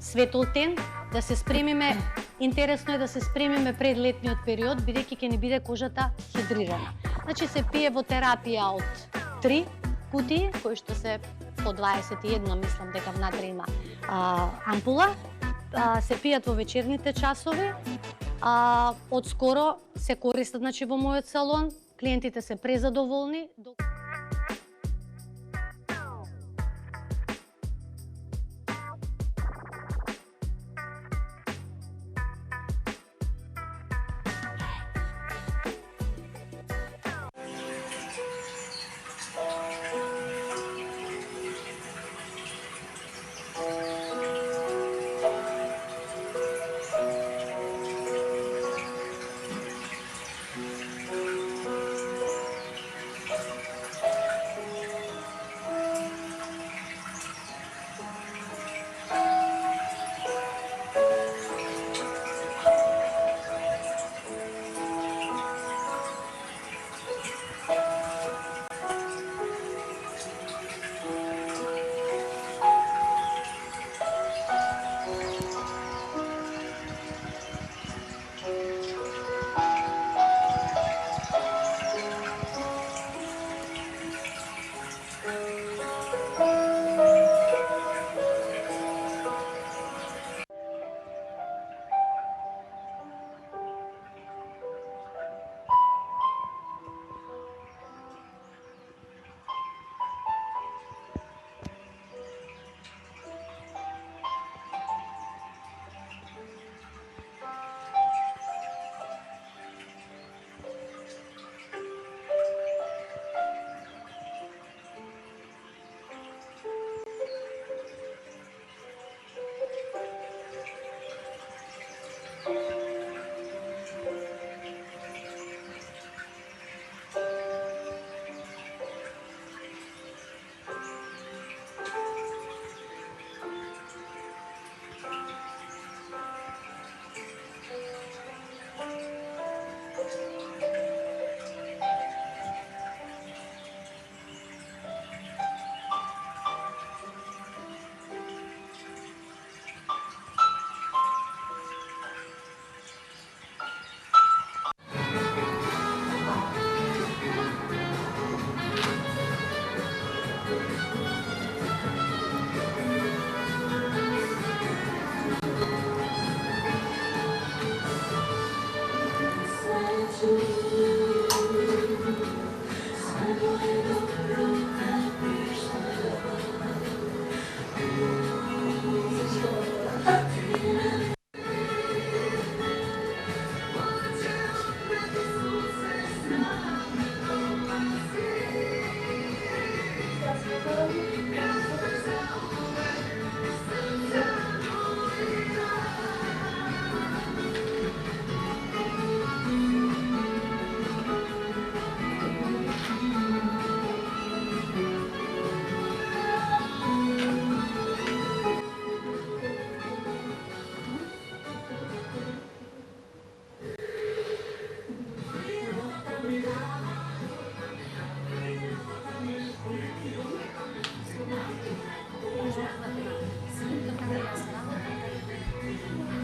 светол тен, да се спремиме, интересно е да се спремиме пред летниот период, бидејќи ќе ни биде кожата хидрирана. Значи се пие во терапија од 3 кутии, кои што се по 21, мислам дека внатре има ампула, се пијат во вечерните часови. Од скоро се користат, значи, во мојот салон, клиентите се презадоволни.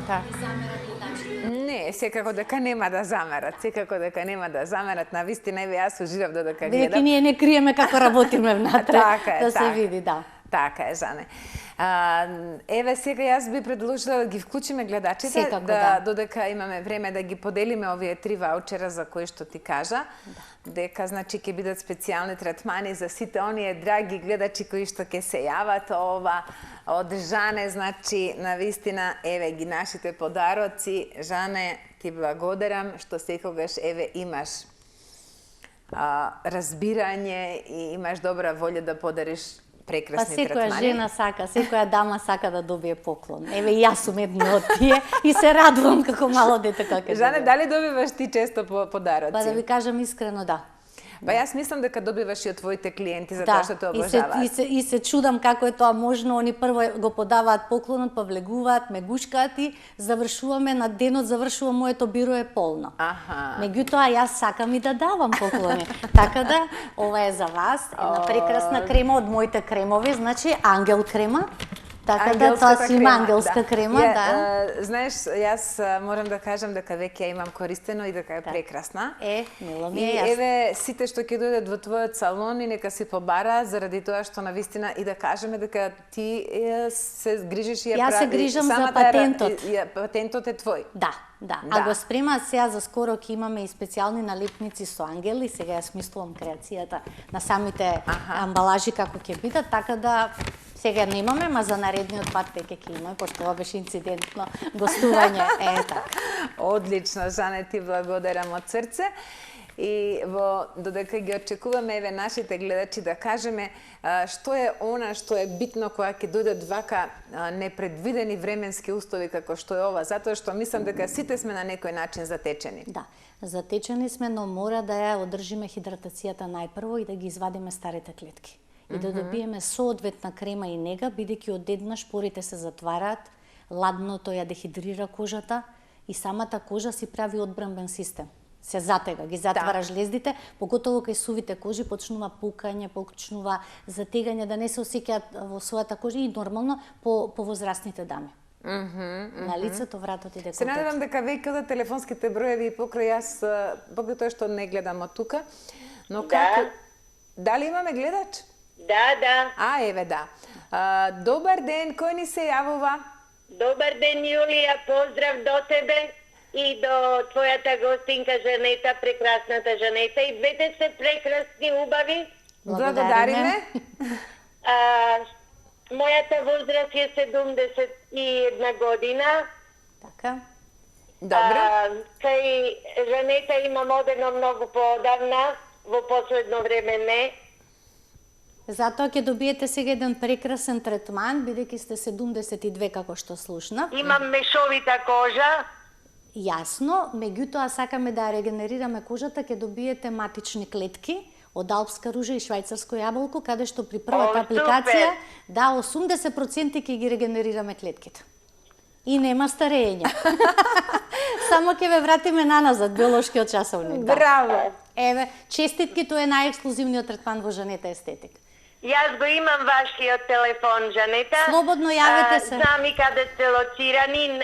Да. Не, секако дека нема да замерат, навистина, еве јас уживав додека гледам. Бидејќи ние не криеме како работиме внатре, Така е, да се така. види, да. Така е, Жане. Еве сега јас би предложила да ги вклучиме гледачите, Секако, да. додека имаме време да ги поделиме овие 3 ваучера за кои што ти кажа, дека значи ќе бидат специјални третмани за сите оние драги гледачи кои што ќе се јават ова од Жане, значи навистина еве ги нашите подароци. Жане, ти благодарам што секогаш еве имаш разбирање и имаш добра волја да подариш прекрасни третмани. Секоја жена сака, секоја дама сака да добие поклон. Еве и јас сум една од тие и се радувам како мало дете како Жане, дали добиваш ти често подароци? Па да ви кажам искрено, да. Па јас мислам дека добиваш и од твоите клиенти затоа што те обожаваат. И се чудам како е тоа можно, они прво го подаваат поклонот, па влегуваат, ме гушкаат и завршуваме на денот, завршува моето биро е полно. Меѓутоа јас сакам и да давам поклони. Така да ова е за вас, една прекрасна крема од моите кремови, значи Ангел крема. Така да тоа си има ангелска крема, да. Знаеш, јас морам да кажам дека веќе ја имам користено и дека е прекрасна. Мило ми е, И јас. еве сите што ќе дојдат во твојот салон и нека си побараат заради тоа што навистина и да кажеме дека ти се грижиш и ја Јас се грижам за патентот. Патентот е твој. Да. А го спремаат сега за скоро ќе имаме и специјални налепници со ангели, сега ја смислувам креацијата на самите амбалажи како ќе бидат, така да сега немаме, ма за наредниот пат веќе ќе имаме, пошто ова беше инцидентно гостување. Така. Одлично, Жане, ти благодарам од срце. И додека ги очекуваме еве нашите гледачи да кажеме што е она што е битно кога ќе дојдат вака непредвидени временски услови како што е ова, затоа што мислам дека сите сме на некој начин затечени. Да, затечени сме, но мора да ја одржиме хидратацијата најпрво и да ги извадиме старите клетки. И да добиеме соодветна крема и нега, бидејќи одеднаш порите се затвараат, ладното ја дехидрира кожата и самата кожа си прави одбранбен систем. Се затега, ги затвара жлездите, поготово кај сувите кожи почнува пукање, почнува затегање, да не се осеќаат во својата кожа и нормално по возрастните дами. На лицето, вратот и деколтето. Се надевам дека веќе одат телефонските броеви и покрај јас, покрај тоа што не гледам од тука, но како... Дали имаме гледач? Да. Еве да. Добар ден, кој ни се јавува? Добар ден, Јулија, поздрав до тебе и до твојата гостинка Жанета, прекрасната Жанета. И двете се прекрасни, убави. Благодариме. Мојата возраст е 71 година. Така. Добро. Кај Жанета имам одено многу поодавна, во последно време не. Затоа ќе добиете сега еден прекрасен третман, бидејќи сте 72 како што слушнав. Имам мешовита кожа. Јасно, меѓутоа сакаме да регенерираме кожата, ќе добиете матични клетки од алпска ружа и швајцарско јаболко, каде што при првата апликација, 80% ќе ги регенерираме клетките. И нема старење. Само ќе ве вратиме наназад, биолошкиот часовник. Браво! Еве, честитки, тоа е најексклузивниот третман во Жанета Естетик. Јас го имам вашиот телефон, Жанета. Слободно јавете се. Знам и каде сте лоцирани,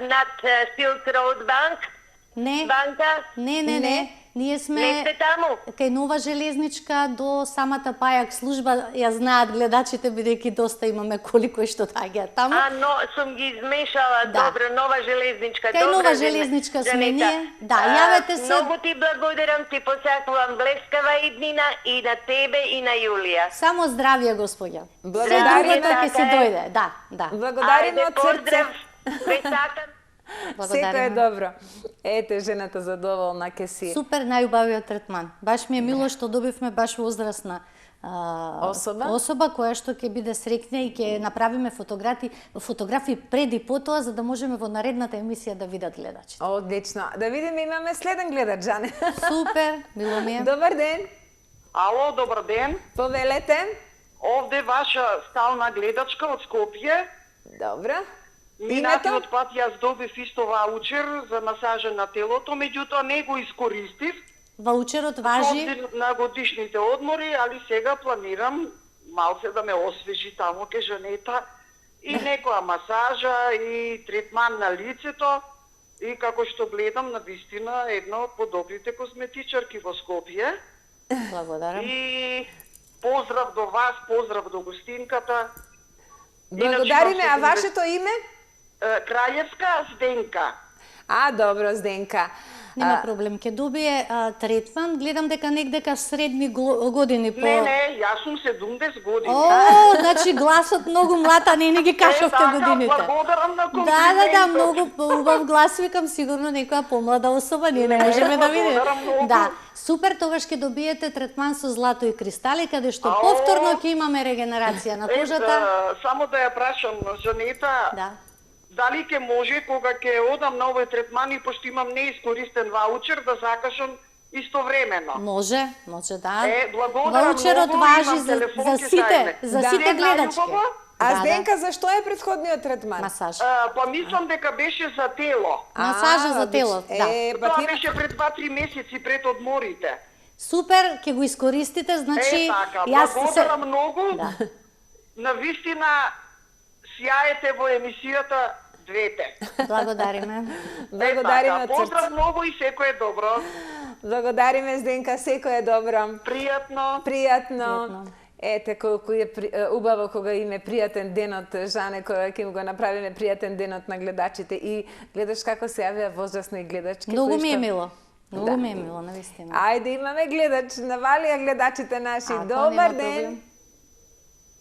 над Silk Road Bank. Не. Банка? Не. Ние сме Не сте таму? кај Нова железничка до самата Пајак служба, ја знаат гледачите, бидејќи доста имаме коли кои што доаѓаат таму. Но сум ги измешала. Добро, Нова железничка. Кај Нова железничка сме ние. Да, јавете се. Многу ти благодарам, ти посакувам блескава иднина и на тебе и на Јулија. Само здравје, господја. Благодариме. Ќе се дојде, да. Благодариме од срце. Ве сакам. Сето е добро. Ете, жената задоволна ке си. Супер, најубавиот третман. Баш ми е мило што добивме баш возрастна особа која што ќе биде среќна и ќе направиме фотографии пред и потоа, за да можеме во наредната емисија да видат гледачите. Одлично. Да видиме, имаме следен гледач, Жане. Супер, мило ми е. Добар ден. Ало, добар ден. Повелете. Овде ваша стална гледачка од Скопје. Добро. Минатиот пат јас добив исто ваучер за масажа на телото, меѓутоа не го искористив. Ваучерот важи на годишните одмори, али сега планирам малце да ме освежи таму ке Жанета и некоја масажа и третман на лицето. И како што гледам, навистина едно од подобрите косметичарки во Скопје. Благодарам. И поздрав до вас, поздрав до гостинката. Благодариме, а вашето име? Краљевска Зденка. Добро, Зденка. Нема проблем, ќе добие третман, гледам дека негдека средни години по... Не, јас сум 70 години. Значи гласот многу млад, а не ги кажавте годините. Благодарам на комплиментот. Да, многу убав глас, викам сигурно некоја помлада особа, ние не можеме да видиме. Да, супер, тогаш ќе добиете третман со злато и кристали, каде што повторно ќе имаме регенерација на кожата. Само да ја прашам, Жанета, дали ќе може кога ќе одам на овој третман и пошто имам неискористен ваучер да закажам истовремено? Може, да. Благодарам Ваучерот многу, важи имам телефон, за сите гледачки. А Зденка, зашто е претходниот третман? Масаж. Па мислам дека беше за тело. Масажа за тело, да. Тоа беше пред 2-3 месеци пред одморите. Супер, ќе го искористите, значи... Благодарам многу. Навистина, сјаете во емисијата двете. Благодариме. Благодариме од срце. Поздрав многу и секој е добро. Благодариме, Зденка, секој е добро. Пријатно. Ете колку е убаво кога име пријатен денот, Жане, кога ќе го направиме пријатен денот на гледачите и гледаш како се јавија возрастни гледачки. Многу ми е мило. Многу ми е мило, навистина. Ајде, имаме гледач, навалија гледачите наши. Добар ден.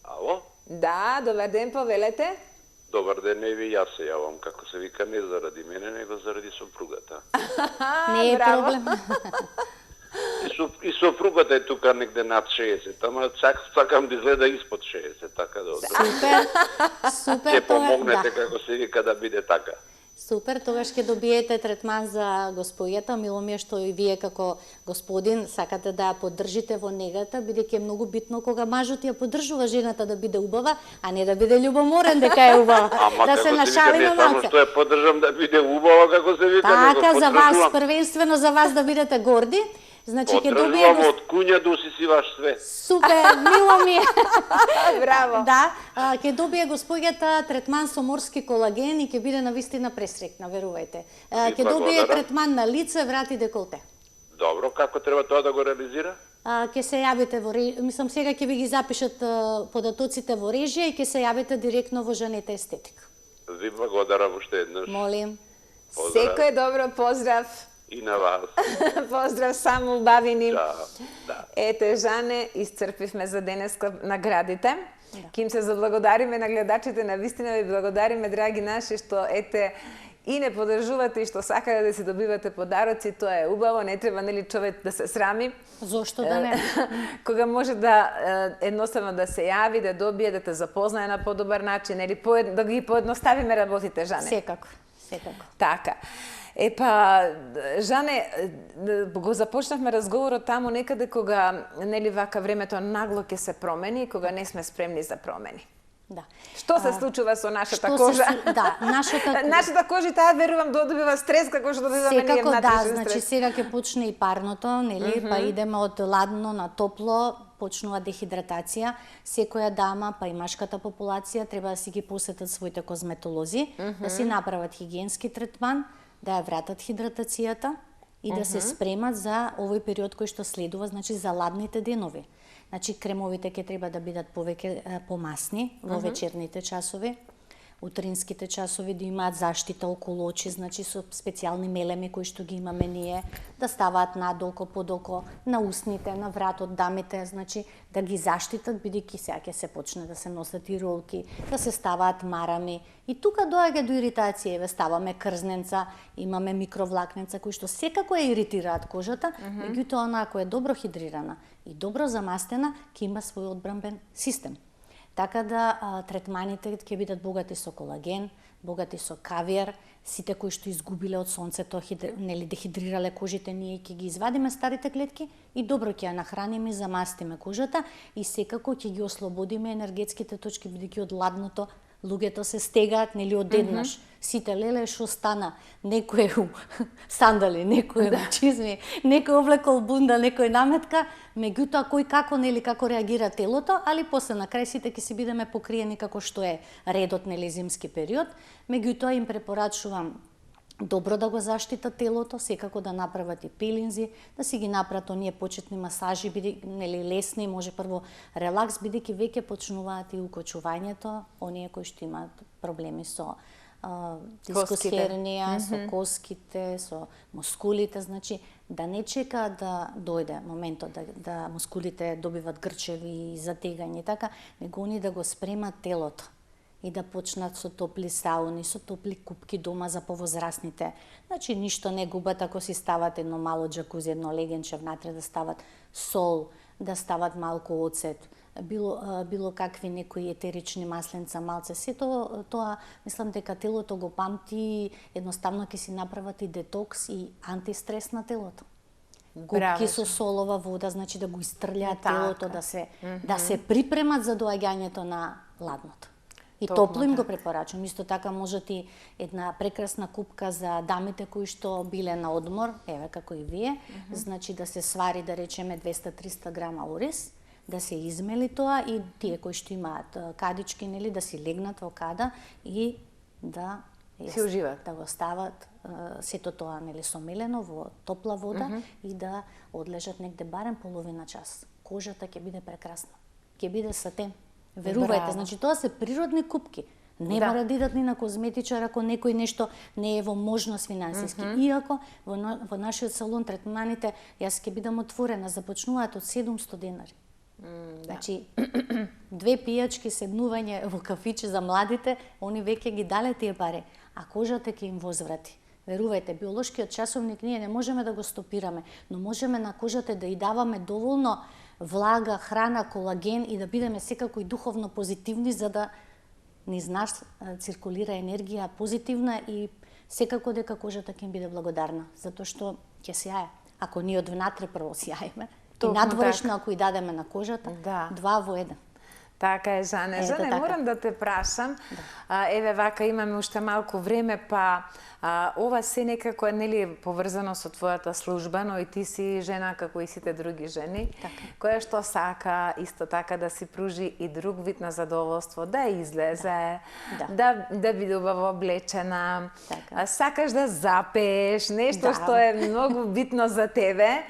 Ало? Да, добар ден, повелете. Добар ден, и јас се јавам, како се вика, не заради мене, него заради сопругата. Не е проблем. И сопругата е тука негде над 60, ама сакам да изгледа испод 60, така да Супер. Ќе помогнете, како се вика, да биде така. Супер, тогаш ќе добиете третман за госпојата. Мило ми е што и вие како господин сакате да ја поддржите во негата, бидејќи е многу битно кога мажот ја поддржува жената да биде убава, а не да биде љубоморен дека е убава. Да се нашалиме малку. Само што ја поддржам да биде убава, како се вика, така, за вас, првенствено за вас да бидете горди. Значи ќе добие од куња до усисиваш све. Супер, мило ми е. Браво. Да, ќе добие госпоѓата третман со морски колаген и ќе биде навистина пресрекна, верувајте. Ќе добие третман на лице, врат и деколте. Добро, како треба тоа да го реализира? Ќе се јавите во мислам сега ќе ви ги запишат податоците во режија и ќе се јавите директно во Жанета Естетик. Ви благодарам уште еднаш. Молим. Секој е добро, поздрав. И на вас. Поздрав, само убавини. Да. Ете, Жане, исцрпивме за денеска наградите. Ќе им се заблагодариме на гледачите, на вистина ви благодариме, драги наши, што ете и не поддржувате и што сакате да си добивате подароци, тоа е убаво, не треба нели човек да се срами. Зошто да не? Кога може да едноставно да се јави, да добие, да те запознае на подобар начин, нели да ги поедноставиме работите, Жане. Секако. Така. Епа, Жане, го започнавме разговорот таму некаде кога нели вака времето нагло ќе се промени и кога не сме спремни за промени. Да. Што се случува со нашата кожа? Нашата кожа, таа верувам добива стрес како што добиваме ние внатрешен стрес. Секако, значи сега ќе почне и парното, нели, па идеме од ладно на топло, почнува дехидратација. Секоја дама, па и машката популација треба да си ги посетат своите козметолози, да си направат хигиенски третман, да ја вратат хидратацијата и да се спремат за овој период кој што следува, значи за ладните денови. Значи кремовите ќе треба да бидат повеќе помасни во вечерните часови, утринските часови да имаат заштита околу очи, значи со специјални мелеми кои што ги имаме ние, да ставаат надолко, подолко, на устните, на вратот, дамите, значи да ги заштитат, бидејќи сега ќе се почне да се носат и ролки, да се ставаат марами. И тука доаѓа до иритација, еве ставаме крзненца, имаме микровлакненца кои што секако ја иритираат кожата, меѓутоа она ако е добро хидрирана и добро замастена, ќе има свој одбранбен систем. Така да третманите ќе бидат богати со колаген, богати со кавиер, сите кои што изгубиле од сонцето, нели дехидрирале кожите, ние ќе ги извадиме старите клетки и добро ќе ја нахраниме и замастиме кожата и секако ќе ги ослободиме енергетските точки, бидејќи од ладното Луѓето се стегаат, нели, одеднаш. Сите леле што стана, некој у сандали, некој у чизми, некој облекол бунда, некој наметка, меѓутоа кој како, нели, како реагира телото, али после на крај сите ќе си бидеме покриени како што е редот, нели, зимски период. Меѓутоа им препорачувам добро да го заштитат телото, секако да направат и пилинзи, да си ги направат оние почетни масажи, нели, лесни, може прво релакс, бидејќи веќе почнуваат и укочувањето, оние кои што имаат проблеми со дискосхернија, со коските, со мускулите, значи да не чека да дојде моментот да мускулите добиват грчеви и затегање, така, него они да го спремат телото и да почнат со топли сауни, со топли купки дома за повозрастните. Значи, ништо не губат ако си стават едно мало джакузи, едно легенче внатре, да стават сол, да стават малку оцет, било какви некои етерични масленца, малце. Сето тоа, мислам дека телото го памти, едноставно ќе си направат и детокс и антистрес на телото. Купки со солова вода, значи да го истрлјаат телото, да се припремат за доаѓањето на ладното. И топло им го препорачувам. Исто така можат и една прекрасна купка за дамите кои што биле на одмор, еве како и вие, значи да се свари, да речеме 200-300 грама ориз, да се измели тоа и тие кои што имаат кадички, нели, да си легнат во када и да си уживат, да го стават сето тоа, нели, сомелено во топла вода и да одлежат негде барем половина час. Кожата ќе биде прекрасна. Ќе биде сатен. Верувајте, значи тоа се природни купки. Не мора да идат ни на козметичар ако некој нешто не е во можност финансиски. Иако во нашиот салон третманите, јас ќе бидам отворена, започнуваат од 700 денари. Значи, 2 пијачки, седнување во кафиче за младите, они веќе ги дале тие пари, а кожата ќе им возврати. Верувајте, биолошкиот часовник ние не можеме да го стопираме, но можеме на кожата да ја даваме доволно влага, храна, колаген и да бидеме секако и духовно позитивни за да низ нас циркулира енергија позитивна и секако дека кожата ќе им биде благодарна, затоа што ќе сјае. Ако ние од внатре прво сјаеме, и надворешно ако и дадеме на кожата, 2 во 1. Така е, Жане. Жане, морам да те прашам, еве вака имаме уште малку време, па ова се некако е, нели, поврзано со твојата служба, но и ти си жена како и сите други жени, која што сака исто така да си пружи и друг вид на задоволство, да излезе, да биде убаво облечена, сакаш да запееш, нешто што е многу битно за тебе.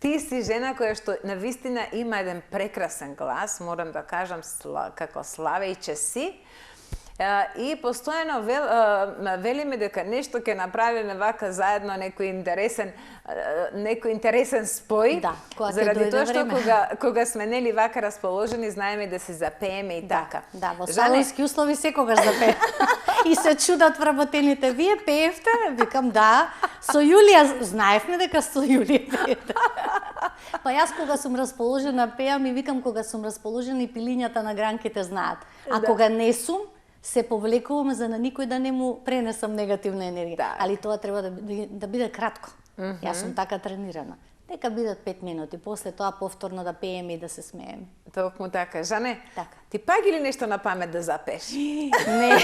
Ти си жена која што навистина има еден прекрасен глас, морам да кажам, како славејче си. И постојано велиме дека нешто ќе направиме вака заедно, некој интересен спој, заради тоа што кога сме, нели, вака расположени, знаеме да се запееме и така. Да, во салонски услови секогаш запееме. И се чудат вработените, вие пеевте? Викам, да. Со Јулија, знаевме дека со Јулија пеете. Па јас кога сум расположена пеам и викам кога сум расположена и пилињата на гранките знаат. А кога не сум, се повлекувам за на никој да не му пренесам негативна енергија. Али тоа треба да биде кратко. Јас сум така тренирана. Нека бидат 5 минути, после тоа повторно да пееме и да се смееме. Токму така. Жане, ти паѓа ли нешто на памет да запееш? Не.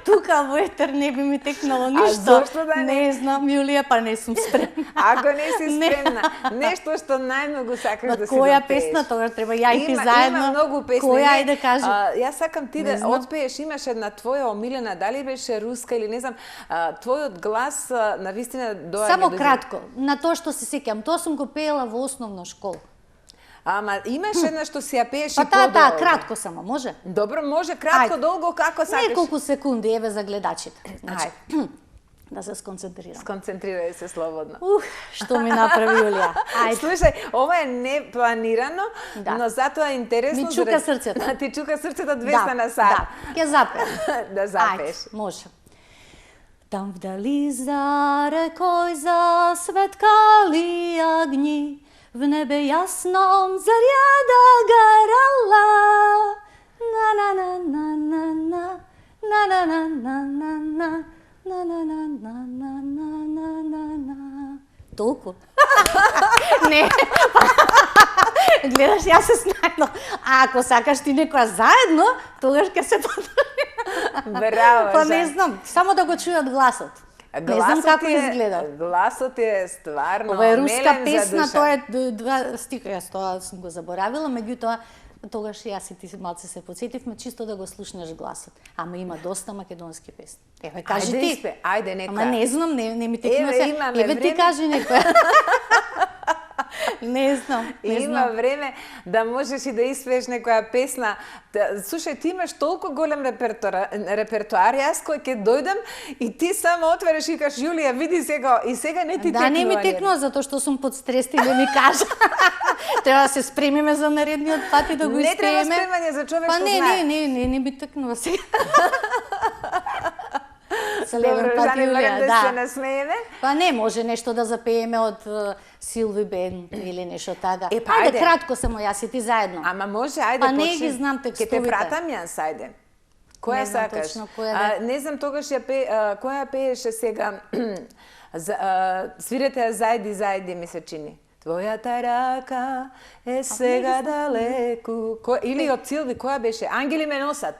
Тука во етер не би ми текнало ништо. А зошто да не? Не знам, Јулија, па не сум спремна. Ако не си спремна, нешто што најмногу сакаш да си запееш. Која песна тогаш треба ја и ти заедно? Има многу песни. Која ајде кажи? Јас сакам ти да отпееш, имаш една твоја омилена, дали беше руска или не знам, твојот глас навистина доаѓа. Само кратко, на тоа што се сеќам, тоа сум го пеела во основна школа. Ама имаш една што си ја пееш и подолго. Па кратко само, може? Добро, може кратко, долго, како сакаш. Неколку секунди, еве за гледачите. Значи, да се сконцентрирам. Сконцентрирај се слободно. Што ми направи Јулија. Слушај, ова е непланирано, но затоа е интересно. Ми чука срцето. Ти чука срцето 200 на сат. Да, ќе запеам. Да запееш. Може. Там вдали за рекой засветкали огни, в небе ясном заряда горала. На-на-на-на-на-на, на-на-на-на-на-на, на-на-на-на-на-на-на. Толку? Не. Гледаш, јас се снајдов. А ако сакаш ти некоја заедно, тогаш ќе се подружи. Браво, Па не знам, само да го чујат гласот. Не знам како изгледа. Гласот е стварно Ова е руска мелен за песна, душа. тоа е два стиха, јас тоа сум го заборавила, меѓутоа тогаш јас и ти малце се потсетивме чисто да го слушнеш гласот. Ама има доста македонски песни. Еве кажи ти. Испе, ајде нека. Ама не знам, не ми текна се. имаме Еве ти време. кажи некоја. Не знам, не Има знам. време да можеш и да испееш некоја песна. Слушај, ти имаш толку голем репертоар, јас кој ќе дојдам и ти само отвориш и кажеш Јулија, види сега и сега не ти текнува. Да, не ми текнува затоа што сум под стрес и да ми кажа. Треба да се спремиме за наредниот пат и да го испееме. Не треба спремање за човек па што не, знае. не ми текнува сега. Добро, Жане, барем да се насмееме. Па не, може нешто да запееме од Силви Бен или нешто така. Па ајде кратко само јас и ти заедно. Ама може, ајде па почни. не ги знам текстовите. Ќе те пратам јас, ајде. Која Не знам сакаш? точно која да. Не знам тогаш која пееше сега свирете ја зајди ми се чини. Твојата рака е сега далеку. Или од Силви, која беше? Ангели ме носат.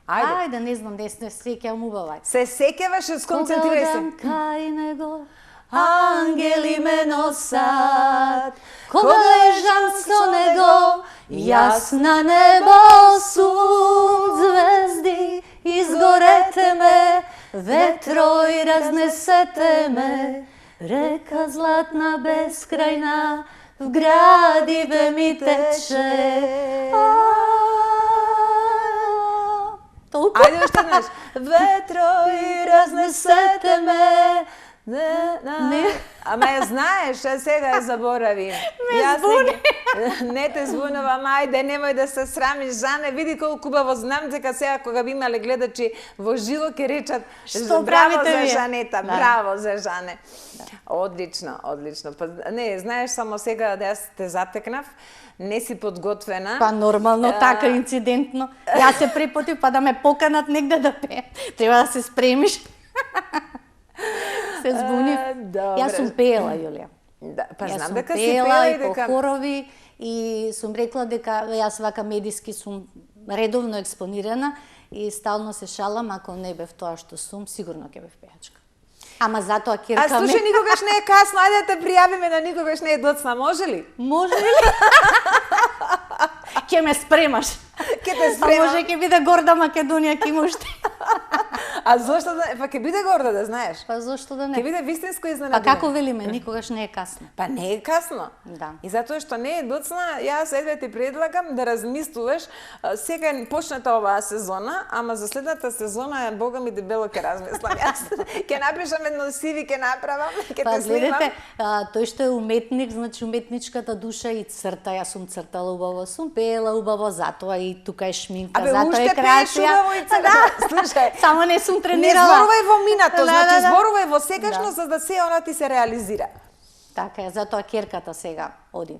Ајде, не знам, не се сеќавам убаво. Се сеќаваш, сконцентрирај се. Кога одам кај него, ангели ме носат. Кога лежам со него, јас на небо сум. Звезди, изгорете ме, ветро и разнесете ме. Река златна бескрајна, в градиве ми тече. Ајде уште еднаш. Ветро и разнесете ме. Не. Ама ја знаеш, а сега ја заборавим. Ме збуни. Не те збунувам, ајде, немој да се срамиш, Жане, види колку убаво знам дека сега кога би имале гледачи во живо ќе речат браво за Жанета, браво за Жане. Одлично, одлично. Па не, знаеш, само сега да јас те затекнав, не си подготвена. Па нормално, така инцидентно. Јас се препотив па да ме поканат негде да пеем. Треба да се спремиш. Се збунив. Јас сум пеела, Јулија. Да, па Јас знам сум дека си пеела пеела и по хорови и сум рекла дека јас вака медиски сум редовно експонирана и стално се шалам, ако не бев тоа што сум, сигурно ќе бев пејачка. Ама затоа Кирка А слушај, никогаш не е касно, ајде да те пријавиме на никогаш не е доцна, може ли? Може ли? Ќе ме спремаш. Ќе те спремам. А може ќе биде горда Македонија, ќе имаш ти. А зошто да, па ќе биде горда, да знаеш. Па зошто да не? Ќе биде вистинско изненадување. Па како велиме, никогаш не е касно. Па не е касно. Да. И затоа што не е доцна, јас едве ти предлагам да размислуваш. Сега е почната оваа сезона, ама за следната сезона бога ми дебело ќе размислам. Јас ќе напишам едно CV, ќе направам, ќе па, те снимам. гледате, тој што е уметник, значи уметничката душа и црта, јас сум цртала убаво, сум пеела убаво, затоа и тука е шминка, затоа е уште креација. пееш убаво и црта. Слушај, само не сум не тренирала. зборувај во минато, значи да. зборувај во сегашно за да се она ти се реализира. Така е, затоа керката сега оди,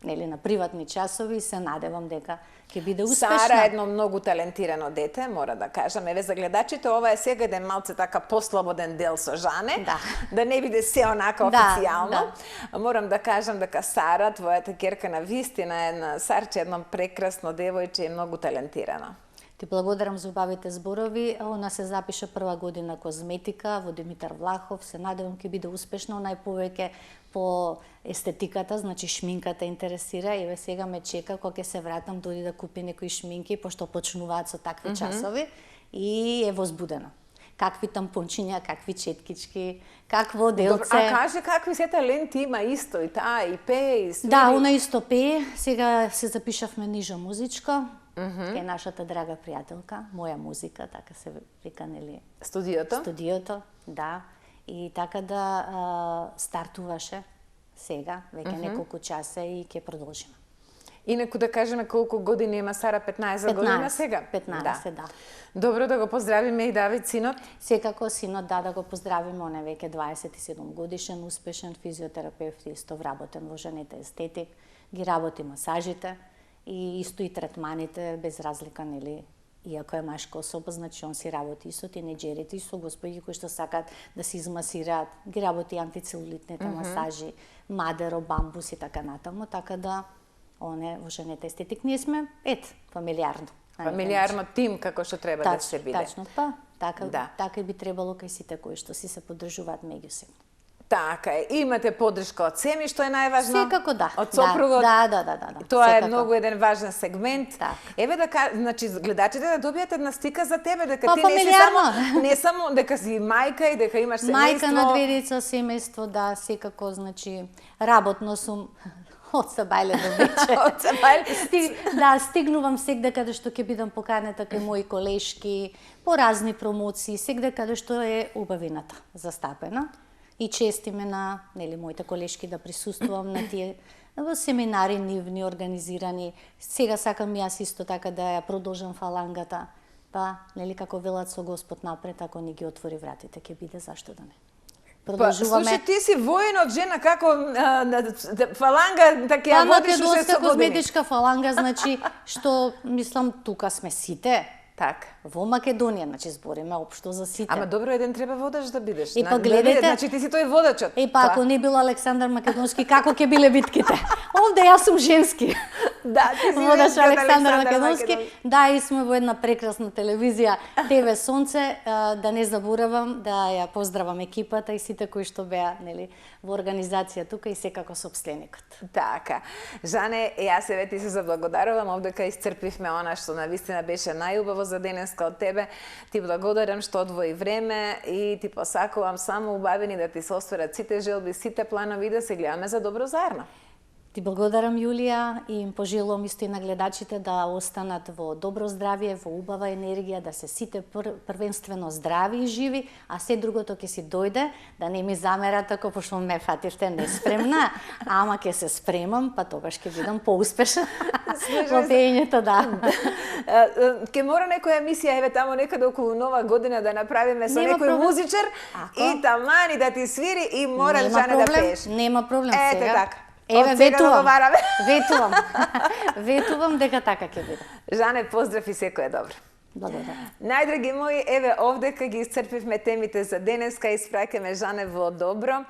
нели, на приватни часови и се надевам дека ќе биде успешна. Сара е едно многу талентирано дете, мора да кажам. Еве за гледачите, ова е сега еден малце така послободен дел со Жане, да не биде се онака официјално. Морам да кажам дека Сара, твојата керка на вистина е една Сарче, едно прекрасно девојче и многу талентирано. Ти благодарам за убавите зборови. Она се запиша прва година козметика во Димитар Влахов. Се надевам ќе биде успешно, најповеќе по естетиката, значи шминката интересира. Еве сега ме чека кога ќе се вратам дојди да купи некои шминки, пошто почнуваат со такви часови и е возбудена. Какви тампончиња, какви четкички, какво делце. А кажи какви се таленти има исто и таа и пее и свири. Да, она исто пее. Сега се запишавме нижа музичка. Е нашата драга пријателка, моја музика, така се вика, нели? Студиото? Студиото, да. И така да стартуваше сега, веќе неколку часа и ќе продолжиме. Инаку да кажеме колку години има Сара, 15 година сега? 15, да. Добро да го поздравиме и Давид, синот. Секако синот, да го поздравиме, он е веќе 27 годишен, успешен физиотерапевт, исто вработен во Женета естетик, ги работи масажите и исто и третманите, без разлика, нели, иако е машка особа, значи он си работи и со тинеџерите, и со господи кои што сакаат да се измасираат, ги работи антицелулитните масажи, мадеро, бамбус и така натаму, така да во жените естетик. Ние сме фамилиарно. Фамилиарно тим како што треба да се биде. Тачно, па така и би требало кај сите кои што си се поддржуваат меѓусебно. Така е. Имате поддршка од семи, што е најважно? Секако да. Од сопругот? Да. Тоа секако. е многу еден важен сегмент. Еве значи гледачите да добијат една стика за тебе дека ти не само дека си мајка и дека имаш семејство. Мајка на две деца, семејство, да, секако, значи работно сум од Сабајле до вече. Од Сабајле? Да, стигнувам сегде каде што ќе бидам поканета кај мои колешки, по разни промоции, сегде каде што е убавината застапена. И честиме на моите колешки да присуствувам на тие семинари нивни организирани. Сега сакам јас исто така да ја продолжам фалангата. Па, како велат со Господ напред, ако ни ги отвори вратите, ќе биде, зашто да не. Продолжуваме. Слушай, ти си воин од жена, како фаланга, така ја водиш уште со години. Македонска козметичка фаланга, значи, што, мислам, тука сме сите. Так. Во Македонија, значи збориме општо за сите. Ама добро, еден треба водач да бидеш. Па гледајте, значи ти си тој водачот. Ако не бил Александар Македонски, како ќе биле битките? Овде јас сум женски. Да, ти си водач Александар Македонски. Да, и сме во една прекрасна телевизија ТВ Сонце, да не заборавам да ја поздравам екипата и сите кои што беа, во организација тука и секако сопственикот. Така. Жане, јас еве ти се заблагодарувам, овдека исцрпивме она што навистина беше најубаво за денеска од тебе. Ти благодарам што одвои време и ти посакувам само убавини да ти се остварат сите желби, сите планови да се гледаме за добро заедно. Ти благодарам, Јулија, и им пожелувам исто и на гледачите да останат во добро здравје, во убава енергија, да се сите првенствено здрави и живи, а се другото ќе си дојде, да не ми замерат ако пошто ме фативте неспремна, ама ќе се спремам, па тогаш ќе бидам поуспешна во пеењето, да. Ке мора некоја емисија, еве тамо некаде околу Нова година да направиме со некој музичар и тамани да ти свири и мораш, Жане, да пееш. Нема проблем сега. Ете така. Еве, ветувам дека така ќе биде. Жане, поздрав и секое добро. Благодарам. Најдраги мои, еве овдека ги исцрпивме темите за денеска и испраќаме Жане во добро.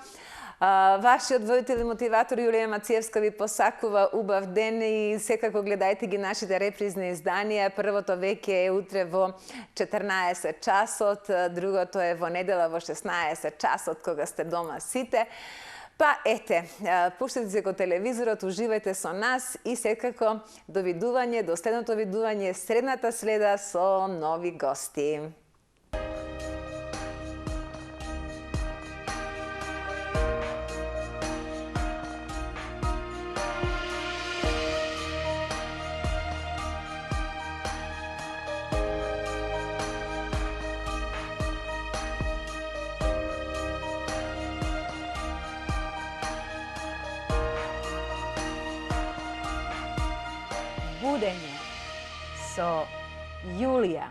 Вашиот војтел и мотиватор Јулија Мациевска ви посакува убав ден и секако гледајте ги нашите репризни изданија. Првото веќе е утре во 14 часот, другото е во недела во 16 часот кога сте дома сите. Па ете, пуштете се го телевизорот, уживајте со нас и секако довидување, до следното видување средната следа со нови гости. Будење со Јулија